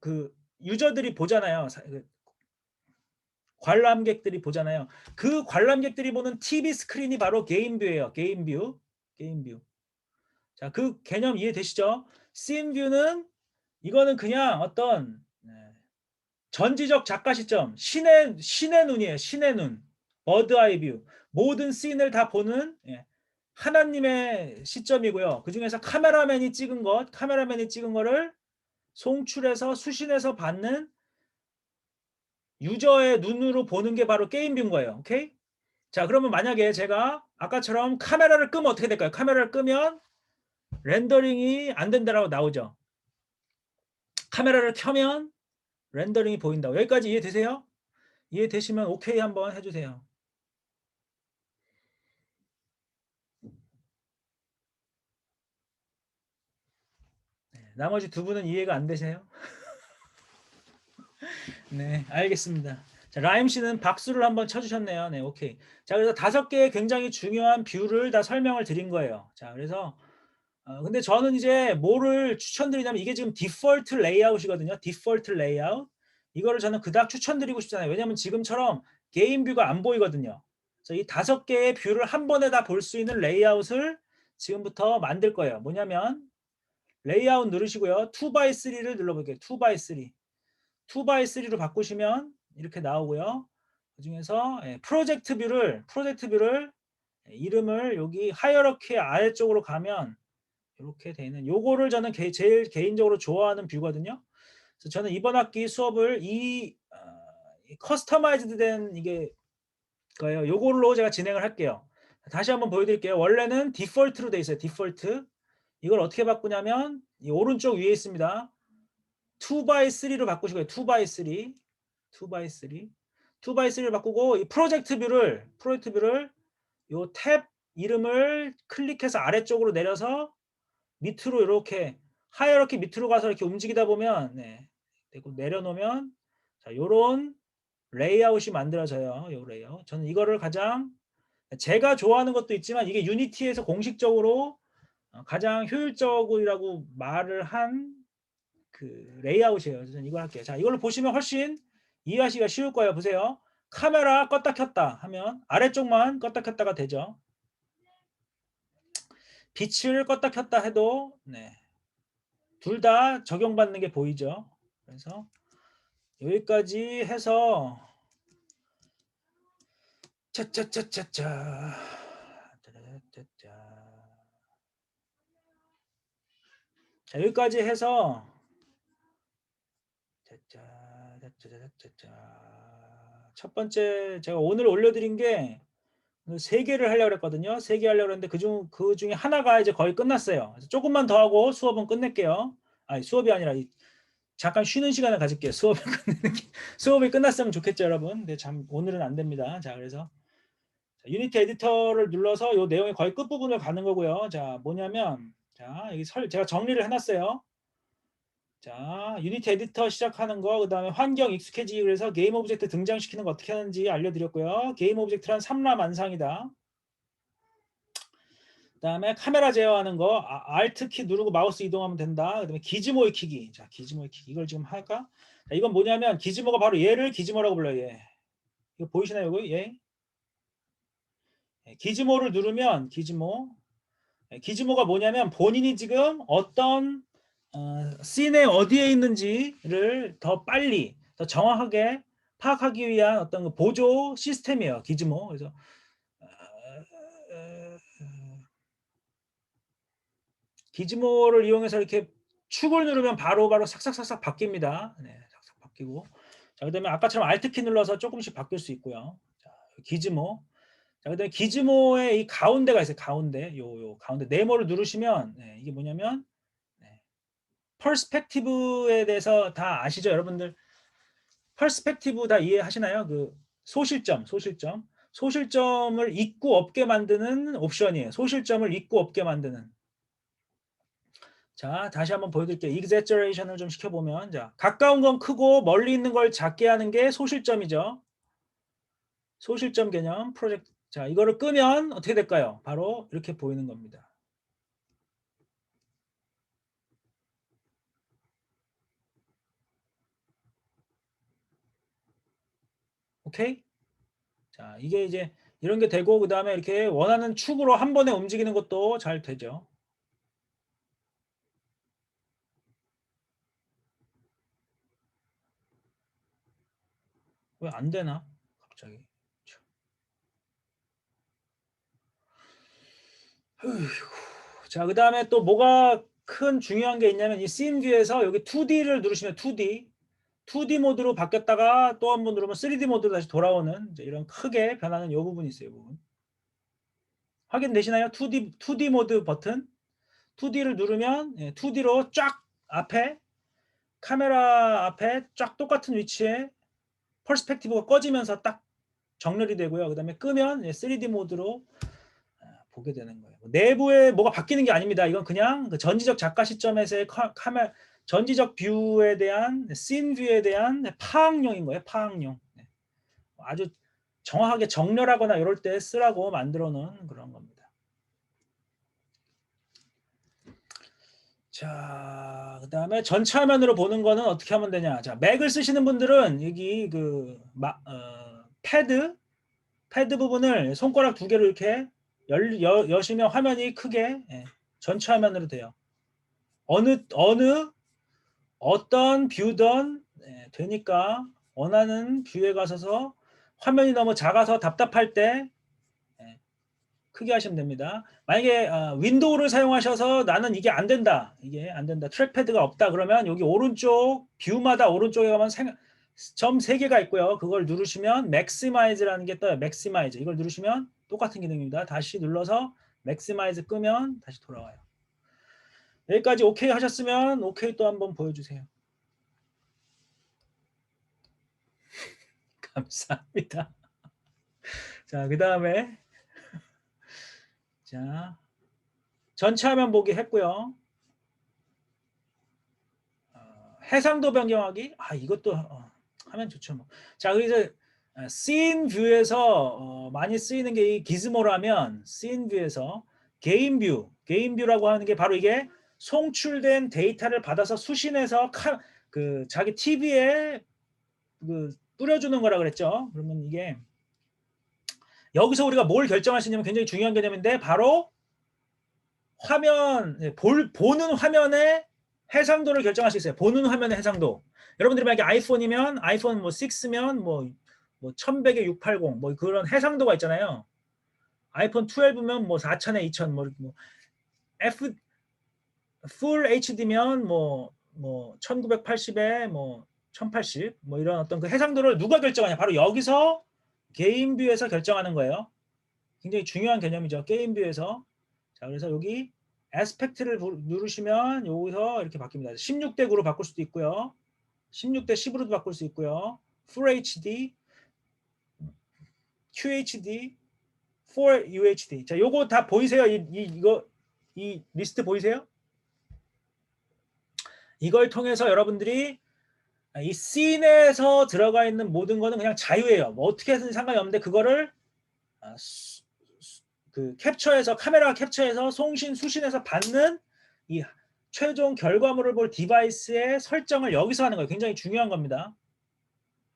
그 유저들이 보잖아요. 관람객들이 보잖아요. 그 관람객들이 보는 TV 스크린이 바로 게임 뷰예요. 게임 뷰. 게임 뷰. 자, 그 개념 이해되시죠? 씬 뷰는 이거는 그냥 어떤 전지적 작가 시점, 신의 눈이에요. 신의 눈. 버드 아이 뷰. 모든 씬을 다 보는 하나님의 시점이고요. 그 중에서 카메라맨이 찍은 거를 송출해서 수신해서 받는 유저의 눈으로 보는 게 바로 게임 뷰인 거예요. 오케이? 자, 그러면 만약에 제가 아까처럼 카메라를 끄면 어떻게 될까요? 카메라를 끄면 렌더링이 안 된다라고 나오죠. 카메라를 켜면 렌더링이 보인다고. 여기까지 이해되세요? 이해되시면 오케이 한번 해주세요. 나머지 2분은 이해가 안 되세요? 네, 알겠습니다. 자, 라임 씨는 박수를 한번 쳐주셨네요. 네, 오케이. 자, 그래서 5개의 굉장히 중요한 뷰를 다 설명을 드린 거예요. 자, 그래서 근데 저는 이제 뭐를 추천드리냐면 이게 지금 디폴트 레이아웃이거든요. 디폴트 레이아웃. 이거를 저는 그닥 추천드리고 싶잖아요. 왜냐하면 지금처럼 게임 뷰가 안 보이거든요. 그래서 이 5개의 뷰를 한 번에 다 볼 수 있는 레이아웃을 지금부터 만들 거예요. 뭐냐면 레이아웃 누르시고요. 2x3를 눌러볼게요. 2x3. 2x3로 바꾸시면 이렇게 나오고요. 그 중에서 프로젝트 뷰를 이름을 여기 하이어러키 아래쪽으로 가면 이렇게 돼 있는 요거를 저는 제일 개인적으로 좋아하는 뷰거든요. 그래서 저는 이번 학기 수업을 이 커스터마이즈드 된 이게 거예요. 요걸로 제가 진행을 할게요. 다시 한번 보여드릴게요. 원래는 디폴트로 돼 있어요. 디폴트. 이걸 어떻게 바꾸냐면 이 오른쪽 위에 있습니다. 2x3로 바꾸시고요. 2x3. 2x3를 바꾸고 이 프로젝트 뷰를 요 탭 이름을 클릭해서 아래쪽으로 내려서 밑으로 이렇게 하이어러키 밑으로 가서 이렇게 움직이다 보면 내려놓으면 자, 요런 레이아웃이 만들어져요. 요 레이아웃. 저는 이거를 가장 제가 좋아하는 것도 있지만 이게 유니티에서 공식적으로 가장 효율적이라고 말을 한 그 레이아웃이에요. 그래서 저는 이걸 할게요. 자, 이걸로 보시면 훨씬 이해하시기가 쉬울 거예요. 보세요. 카메라 껐다 켰다 하면 아래쪽만 껐다 켰다가 되죠. 빛을 껐다 켰다 해도 둘 다 적용받는 게 보이죠. 그래서 여기까지 해서 짜짜짜짜짜 자, 여기까지 해서 첫 번째 제가 오늘 올려드린 게 3개를 하려고 했거든요. 3개 하려고 했는데 그 중에 하나가 이제 거의 끝났어요. 그래서 조금만 더 하고 수업은 끝낼게요. 아니, 수업이 아니라 잠깐 쉬는 시간을 가질게요. 수업이 끝났으면 좋겠죠, 여러분. 근데 오늘은 안 됩니다. 자, 그래서 유니티 에디터를 눌러서 이 내용의 거의 끝부분을 가는 거고요. 자, 뭐냐면 자, 여기 제가 정리를 해놨어요. 자, 유니티 에디터 시작하는 거, 그 다음에 환경 익숙해지기 위해서 게임 오브젝트 등장시키는 거 어떻게 하는지 알려드렸고요. 게임 오브젝트란 삼라만상이다. 그 다음에 카메라 제어하는 거, Alt 키 누르고 마우스 이동하면 된다. 그 다음에 기즈모 익히기. 자, 기즈모 익히기. 이걸 지금 할까? 자, 이건 뭐냐면 기즈모가 바로 얘를 기즈모라고 불러요. 얘. 이거 보이시나요? 이거? 얘. 기즈모를 누르면 기즈모가 뭐냐면 본인이 지금 어떤 씬에 어디에 있는지를 더 빨리 더 정확하게 파악하기 위한 어떤 그 보조 시스템이에요. 기즈모. 그래서 기즈모를 이용해서 이렇게 축을 누르면 바로바로 삭삭삭삭 바뀝니다. 네, 삭삭 바뀌고. 자, 그다음에 아까처럼 Alt키 눌러서 조금씩 바뀔 수 있고요. 자, 기즈모. 자, 그다음에 기즈모의 이 가운데가 있어요. 가운데. 요 가운데 네모를 누르시면 네, 이게 뭐냐면 네, 퍼스펙티브에 대해서 다 아시죠, 여러분들? 퍼스펙티브 다 이해하시나요? 그 소실점을 있고 없게 만드는 옵션이에요. 소실점을 있고 없게 만드는. 자, 다시 한번 보여드릴게요. exaggeration을 좀 시켜보면, 자, 가까운 건 크고 멀리 있는 걸 작게 하는 게 소실점이죠. 소실점 개념 프로젝트. 자, 이거를 끄면 어떻게 될까요? 바로 이렇게 보이는 겁니다. 오케이? 자, 이게 이제 이런 게 되고 그 다음에 이렇게 원하는 축으로 한 번에 움직이는 것도 잘 되죠. 왜 안 되나? 갑자기. 자, 그 다음에 또 뭐가 큰 중요한 게 있냐면 이 씬 뷰에서 여기 2D를 누르시면 2D 모드로 바뀌었다가 또 한 번 누르면 3D 모드로 다시 돌아오는 이제 이런 크게 변하는 이 부분이 있어요. 이 부분. 확인되시나요? 2D 모드 버튼 2D를 누르면 2D로 쫙 앞에 카메라 앞에 쫙 똑같은 위치에 퍼스펙티브가 꺼지면서 딱 정렬이 되고요. 그 다음에 끄면 3D 모드로 보게 되는 거예요. 내부에 뭐가 바뀌는 게 아닙니다. 이건 그냥 그 전지적 작가 시점에서의 카메라 전지적 뷰에 대한 씬 뷰에 대한 파악용인 거예요. 파악용. 아주 정확하게 정렬하거나 이럴 때 쓰라고 만들어 놓은 그런 겁니다. 자, 그다음에 전체 화면으로 보는 거는 어떻게 하면 되냐? 자, 맥을 쓰시는 분들은 여기 그 패드 부분을 손가락 두 개로 이렇게 여시면 화면이 크게 전체 화면으로 돼요. 어떤 뷰든 되니까 원하는 뷰에 가셔서 화면이 너무 작아서 답답할 때 크게 하시면 됩니다. 만약에 윈도우를 사용하셔서 나는 이게 안 된다. 이게 안 된다. 트랙패드가 없다. 그러면 여기 오른쪽 뷰마다 오른쪽에 가면 점 3개가 있고요. 그걸 누르시면 맥시마이즈라는 게 떠요. 맥시마이즈. 이걸 누르시면 똑같은 기능입니다. 다시 눌러서 맥시마이즈 끄면 다시 돌아와요. 여기까지 오케이 하셨으면 오케이 또 한번 보여주세요. 감사합니다. 자, 그 다음에 자, 전체 화면 보기 했고요. 해상도 변경하기. 이것도 하면 좋죠. 뭐. 자, 그래서 씬 뷰에서 많이 쓰이는 게 이 기즈모라면 씬 뷰에서 게임 뷰라고 하는 게 바로 이게 송출된 데이터를 받아서 수신해서 그 자기 TV에 그 뿌려주는 거라 그랬죠. 그러면 이게 여기서 우리가 뭘 결정할 수 있냐면 굉장히 중요한 개념인데 바로 화면 보는 화면의 해상도를 결정할 수 있어요. 보는 화면의 해상도. 여러분들이 만약에 아이폰이면 아이폰 뭐 6면 뭐 1100에 680 뭐 그런 해상도가 있잖아요. 아이폰 12면 뭐 4000에 2000 뭐 풀 HD면 뭐 1980에 뭐 1080 뭐 이런 어떤 그 해상도를 누가 결정하냐? 바로 여기서 게임 뷰에서 결정하는 거예요. 굉장히 중요한 개념이죠. 게임 뷰에서. 자, 그래서 여기 애스펙트를 누르시면 여기서 이렇게 바뀝니다. 16대 9로 바꿀 수도 있고요. 16대 10으로도 바꿀 수 있고요. Full HD, QHD, 4UHD. 자, 요거 다 보이세요? 이 리스트 보이세요? 이걸 통해서 여러분들이 이 씬에서 들어가 있는 모든 거는 그냥 자유예요. 뭐 어떻게 해서든 상관이 없는데 그거를 그 카메라가 캡처해서 수신해서 받는 이 최종 결과물을 볼 디바이스의 설정을 여기서 하는 거예요. 굉장히 중요한 겁니다.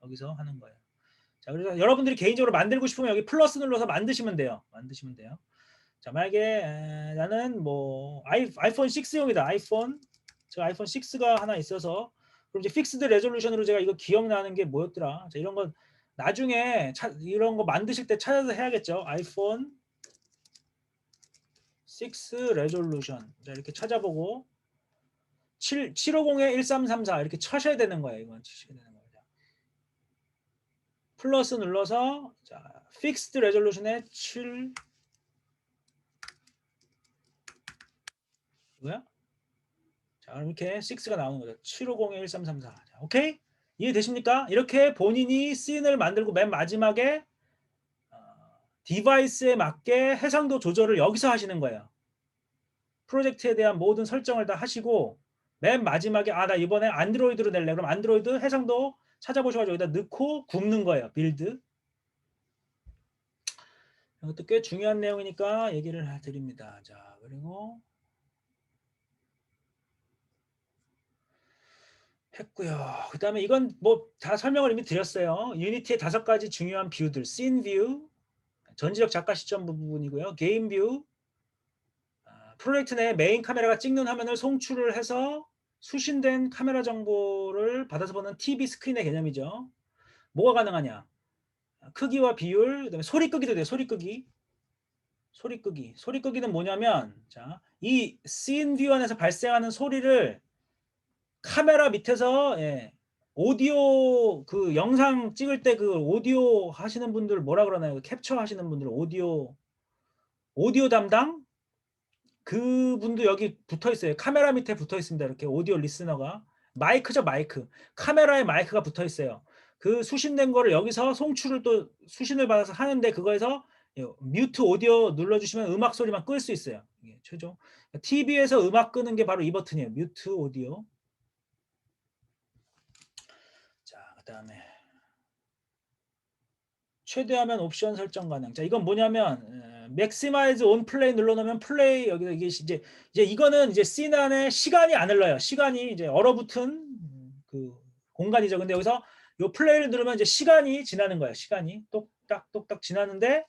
여기서 하는 거예요. 자, 그래서 여러분들이 개인적으로 만들고 싶으면 여기 플러스 눌러서 만드시면 돼요. 자, 만약에 나는 뭐 아이폰 6용이다. 제가 아이폰 6가 하나 있어서 그럼 이제 픽스드 레졸루션으로 제가 이거 기억나는 게 뭐였더라? 자, 이런 거 나중에 이런 거 만드실 때 찾아서 해야겠죠. 아이폰 6 레졸루션. 자, 이렇게 찾아보고 750에 1334 이렇게 쳐셔야 되는 거예요. 이건 치셔야 되는 거예요. 자, 플러스 눌러서 자, 픽스드 레졸루션에 7 이거야? 자, 그럼 이렇게 6가 나오는 거죠. 750에 1334. 자, 오케이? 이해되십니까? 이렇게 본인이 씬을 만들고 맨 마지막에 디바이스에 맞게 해상도 조절을 여기서 하시는 거예요. 프로젝트에 대한 모든 설정을 다 하시고 맨 마지막에 나 이번에 안드로이드로 낼래. 그럼 안드로이드 해상도 찾아보셔가지고 여기다 넣고 굽는 거예요. 빌드. 이것도 꽤 중요한 내용이니까 얘기를 드립니다. 자, 그리고 했고요. 그 다음에 이건 뭐 다 설명을 이미 드렸어요. 유니티의 5가지 중요한 뷰들. 씬 뷰, 전지적 작가 시점 부분이고요. 게임 뷰, 프로젝트 내 메인 카메라가 찍는 화면을 송출을 해서 수신된 카메라 정보를 받아서 보는 TV 스크린의 개념이죠. 뭐가 가능하냐? 크기와 비율, 그다음에 소리 끄기도 돼요. 소리 끄기. 소리 끄기. 소리 끄기는 뭐냐면 자, 이 씬 뷰 안에서 발생하는 소리를 카메라 밑에서 오디오 그 영상 찍을 때 그 오디오 하시는 분들 뭐라 그러나요? 캡처 하시는 분들 오디오 담당 그분도 여기 붙어 있어요. 카메라 밑에 붙어 있습니다. 이렇게 오디오 리스너가 마이크죠, 마이크. 카메라에 마이크가 붙어 있어요. 그 수신된 거를 여기서 송출을 또 수신을 받아서 하는데 그거에서 뮤트 오디오 눌러주시면 음악 소리만 끌 수 있어요. 이게 최종. TV에서 음악 끄는 게 바로 이 버튼이에요. 뮤트 오디오. 자, 그다음에 최대화면 옵션 설정 가능. 자, 이건 뭐냐면 맥시마이즈 온 플레이 눌러놓으면 플레이 여기서 이게 이제 이거는 이제 씬 안에 시간이 안 흘러요. 시간이 이제 얼어붙은 그 공간이죠. 근데 여기서 요 플레이를 누르면 이제 시간이 지나는 거예요. 시간이 똑딱 지나는데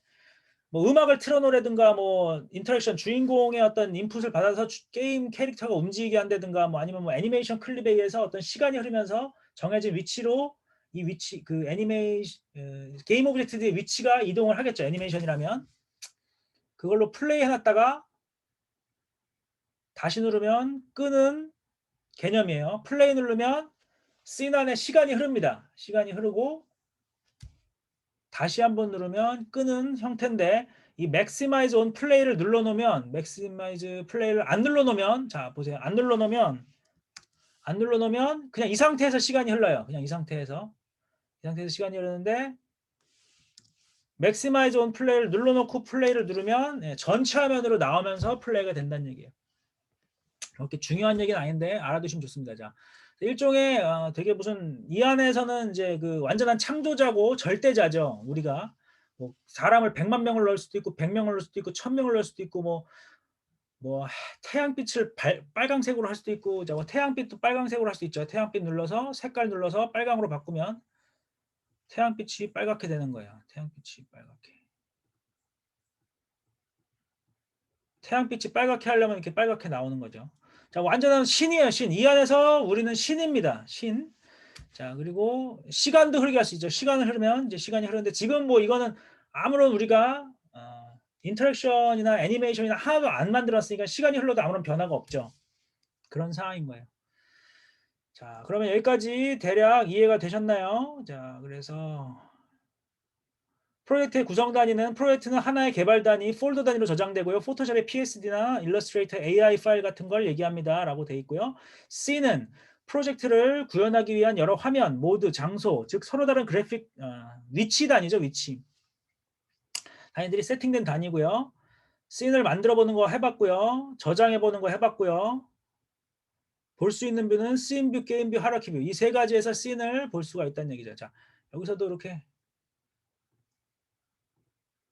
뭐 음악을 틀어놓으라든가 뭐 인터랙션 주인공의 어떤 인풋을 받아서 게임 캐릭터가 움직이게 한다든가 뭐 아니면 뭐 애니메이션 클립에 의해서 어떤 시간이 흐르면서 정해진 위치로 이 위치 그 게임 오브젝트의 위치가 이동을 하겠죠. 애니메이션이라면 그걸로 플레이 해놨다가 다시 누르면 끄는 개념이에요. 플레이 누르면 씬 안에 시간이 흐릅니다. 시간이 흐르고 다시 한번 누르면 끄는 형태인데 이 맥시마이즈 온 플레이를 눌러놓으면 맥시마이즈 플레이를 안 눌러놓으면 자 보세요. 안 눌러놓으면 그냥 이 상태에서 시간이 흘러요. 그냥 이 상태에서 시간이 흐르는데 맥시마이즈 온 플레이를 눌러놓고 플레이를 누르면 전체 화면으로 나오면서 플레이가 된다는 얘기예요. 그렇게 중요한 얘기는 아닌데 알아두시면 좋습니다. 자, 일종의 되게 무슨 이 안에서는 이제 그 완전한 창조자고 절대자죠. 우리가 뭐 사람을 100만 명을 넣을 수도 있고 100명을 넣을 수도 있고 1000명을 넣을 수도 있고 뭐 태양빛을 빨강색으로 할 수도 있고 뭐 태양빛도 빨강색으로 할 수도 있죠. 태양빛 눌러서 색깔 눌러서 빨강으로 바꾸면 태양빛이 빨갛게 되는 거예요. 태양빛이 빨갛게. 태양빛이 빨갛게 하려면 이렇게 빨갛게 나오는 거죠. 자, 완전한 신이에요. 신. 이 안에서 우리는 신입니다. 신. 자, 그리고 시간도 흐르게 할 수 있죠. 시간을 흐르면 이제 시간이 흐르는데 지금 뭐 이거는 아무런 우리가 인터랙션이나 애니메이션이나 하나도 안 만들었으니까 시간이 흘러도 아무런 변화가 없죠. 그런 상황인 거예요. 자, 그러면 여기까지 대략 이해가 되셨나요? 자, 그래서 프로젝트의 구성 단위는 프로젝트는 하나의 개발 단위, 폴더 단위로 저장되고요. 포토샵의 PSD나 일러스트레이터 AI 파일 같은 걸 얘기합니다. 라고 돼 있고요. C는 프로젝트를 구현하기 위한 여러 화면, 모드, 장소, 즉 서로 다른 그래픽, 위치 단위죠. 위치. 단위들이 세팅된 단위고요. 씬을 만들어보는 거 해봤고요. 저장해보는 거 해봤고요. 볼 수 있는 뷰는 씬 뷰, 게임 뷰, 하이라키 뷰. 이 세 가지에서 씬을 볼 수가 있다는 얘기죠. 자, 여기서도 이렇게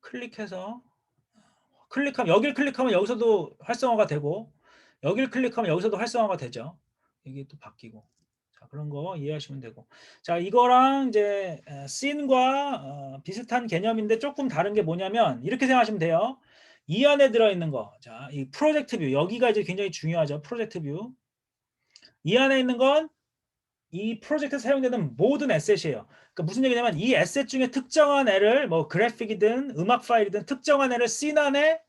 클릭해서 여길 클릭하면 여기서도 활성화가 되고 여길 클릭하면 여기서도 활성화가 되죠. 이게 또 바뀌고 자 그런 거 이해하시면 되고 자 이거랑 이제 씬과 비슷한 개념인데 조금 다른 게 뭐냐면 이렇게 생각하시면 돼요. 이 안에 들어있는 거 자 이 프로젝트 뷰 여기가 이제 굉장히 중요하죠. 프로젝트 뷰 이 안에 있는 건 이 프로젝트에 사용되는 모든 에셋이에요. 그러니까 무슨 얘기냐면 이 에셋 중에 특정한 애를 뭐 그래픽이든 음악 파일이든 특정한 애를 씬 안에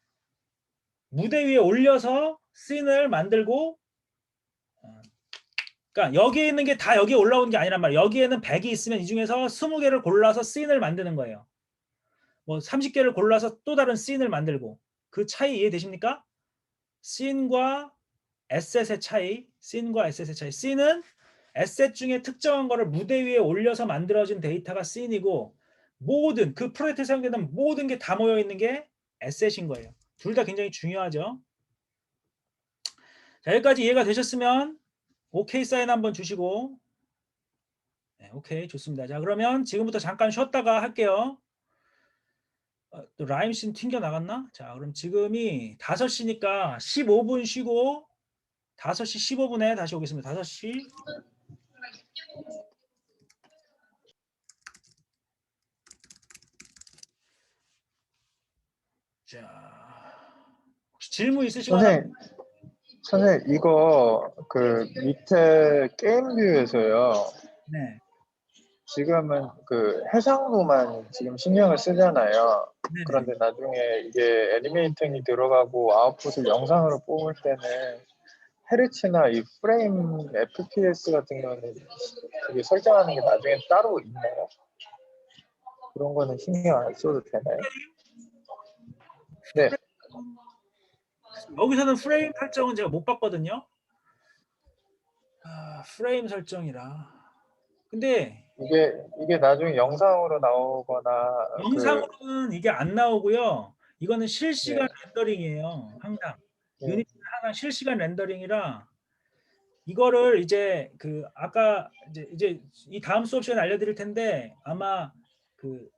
무대 위에 올려서 씬을 만들고, 그러니까 여기에 있는 게 다 여기에 올라오는 게 아니란 말이에요. 여기에는 100이 있으면 이 중에서 20개를 골라서 씬을 만드는 거예요. 뭐 30개를 골라서 또 다른 씬을 만들고. 그 차이 이해되십니까? 씬과 에셋의 차이. 씬과 에셋의 차이. 씬은 에셋 중에 특정한 거를 무대 위에 올려서 만들어진 데이터가 씬이고, 모든 그 프로젝트에 사용되는 모든 게 다 모여 있는 게 에셋인 거예요. 둘 다 굉장히 중요하죠. 자, 여기까지 이해가 되셨으면 오케이 사인 한번 주시고. 네, 오케이, 좋습니다. 자, 그러면 지금부터 잠깐 쉬었다가 할게요. 또 라임씬 튕겨 나갔나? 자, 그럼 지금이 5시니까 15분 쉬고 5시 15분에 다시 오겠습니다. 5시. 자, 혹시 질문 있으시거나? 선생님 이거 그 밑에 게임 뷰에서요. 네. 지금은 그 해상도만 지금 신경을 쓰잖아요. 네네. 그런데 나중에 이게 애니메이팅이 들어가고 아웃풋을 영상으로 뽑을 때는 헤르츠나 이 프레임 FPS 같은 경우는 그게 설정하는 게 나중에 따로 있나요? 그런 거는 신경 안 써도 되나요? 네. 여기서는 프레임 설정은 제가 못 봤거든요. 프레임 설정이라. 근데 이게 나중에 영상으로 나오거나 영상으로는 이게 안 나오고요. 이거는 실시간 네. 렌더링이에요. 항상. 네. 유니티는 항상 실시간 렌더링이라 이거를 이제 그 아까 이제 이 다음 수업 시간에 알려드릴 텐데 아마 그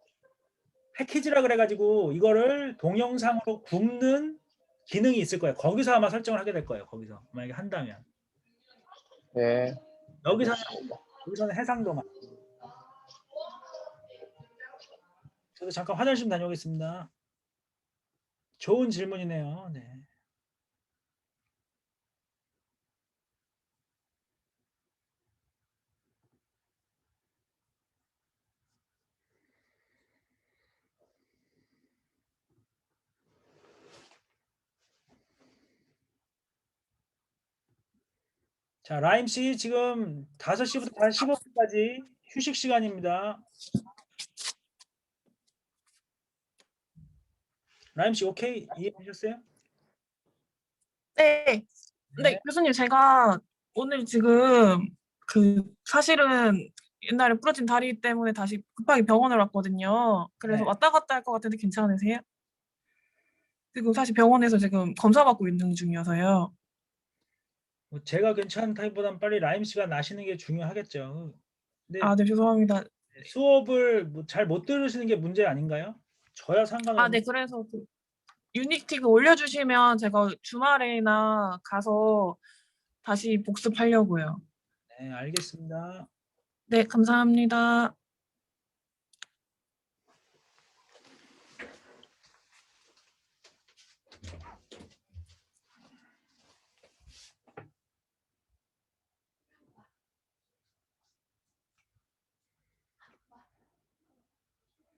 패키지라 그래가지고 이거를 동영상으로 굽는 기능이 있을 거예요. 거기서 아마 설정을 하게 될 거예요. 거기서 만약에 한다면. 네. 여기서는 해상도만. 저도 잠깐 화장실 좀 다녀오겠습니다. 좋은 질문이네요. 네. 자, 라임 씨 지금 5시부터 15분까지 휴식 시간입니다. 라임 씨 오케이 이해하셨어요? 네. 네. 네, 교수님 제가 오늘 지금 그 사실은 옛날에 부러진 다리 때문에 다시 급하게 병원을 왔거든요. 그래서 네. 왔다 갔다 할 것 같은데 괜찮으세요? 지금 사실 병원에서 지금 검사 받고 있는 중이어서요. 뭐 제가 괜찮은 타입보단 빨리 라임 씨가 나시는 게 중요하겠죠. 근데 아, 네, 죄송합니다. 수업을 뭐 잘 못 들으시는 게 문제 아닌가요? 저야 아, 상관없는데. 네, 그래서 그 유니티 그 올려주시면 제가 주말에나 가서 다시 복습하려고요. 네, 알겠습니다. 네, 감사합니다.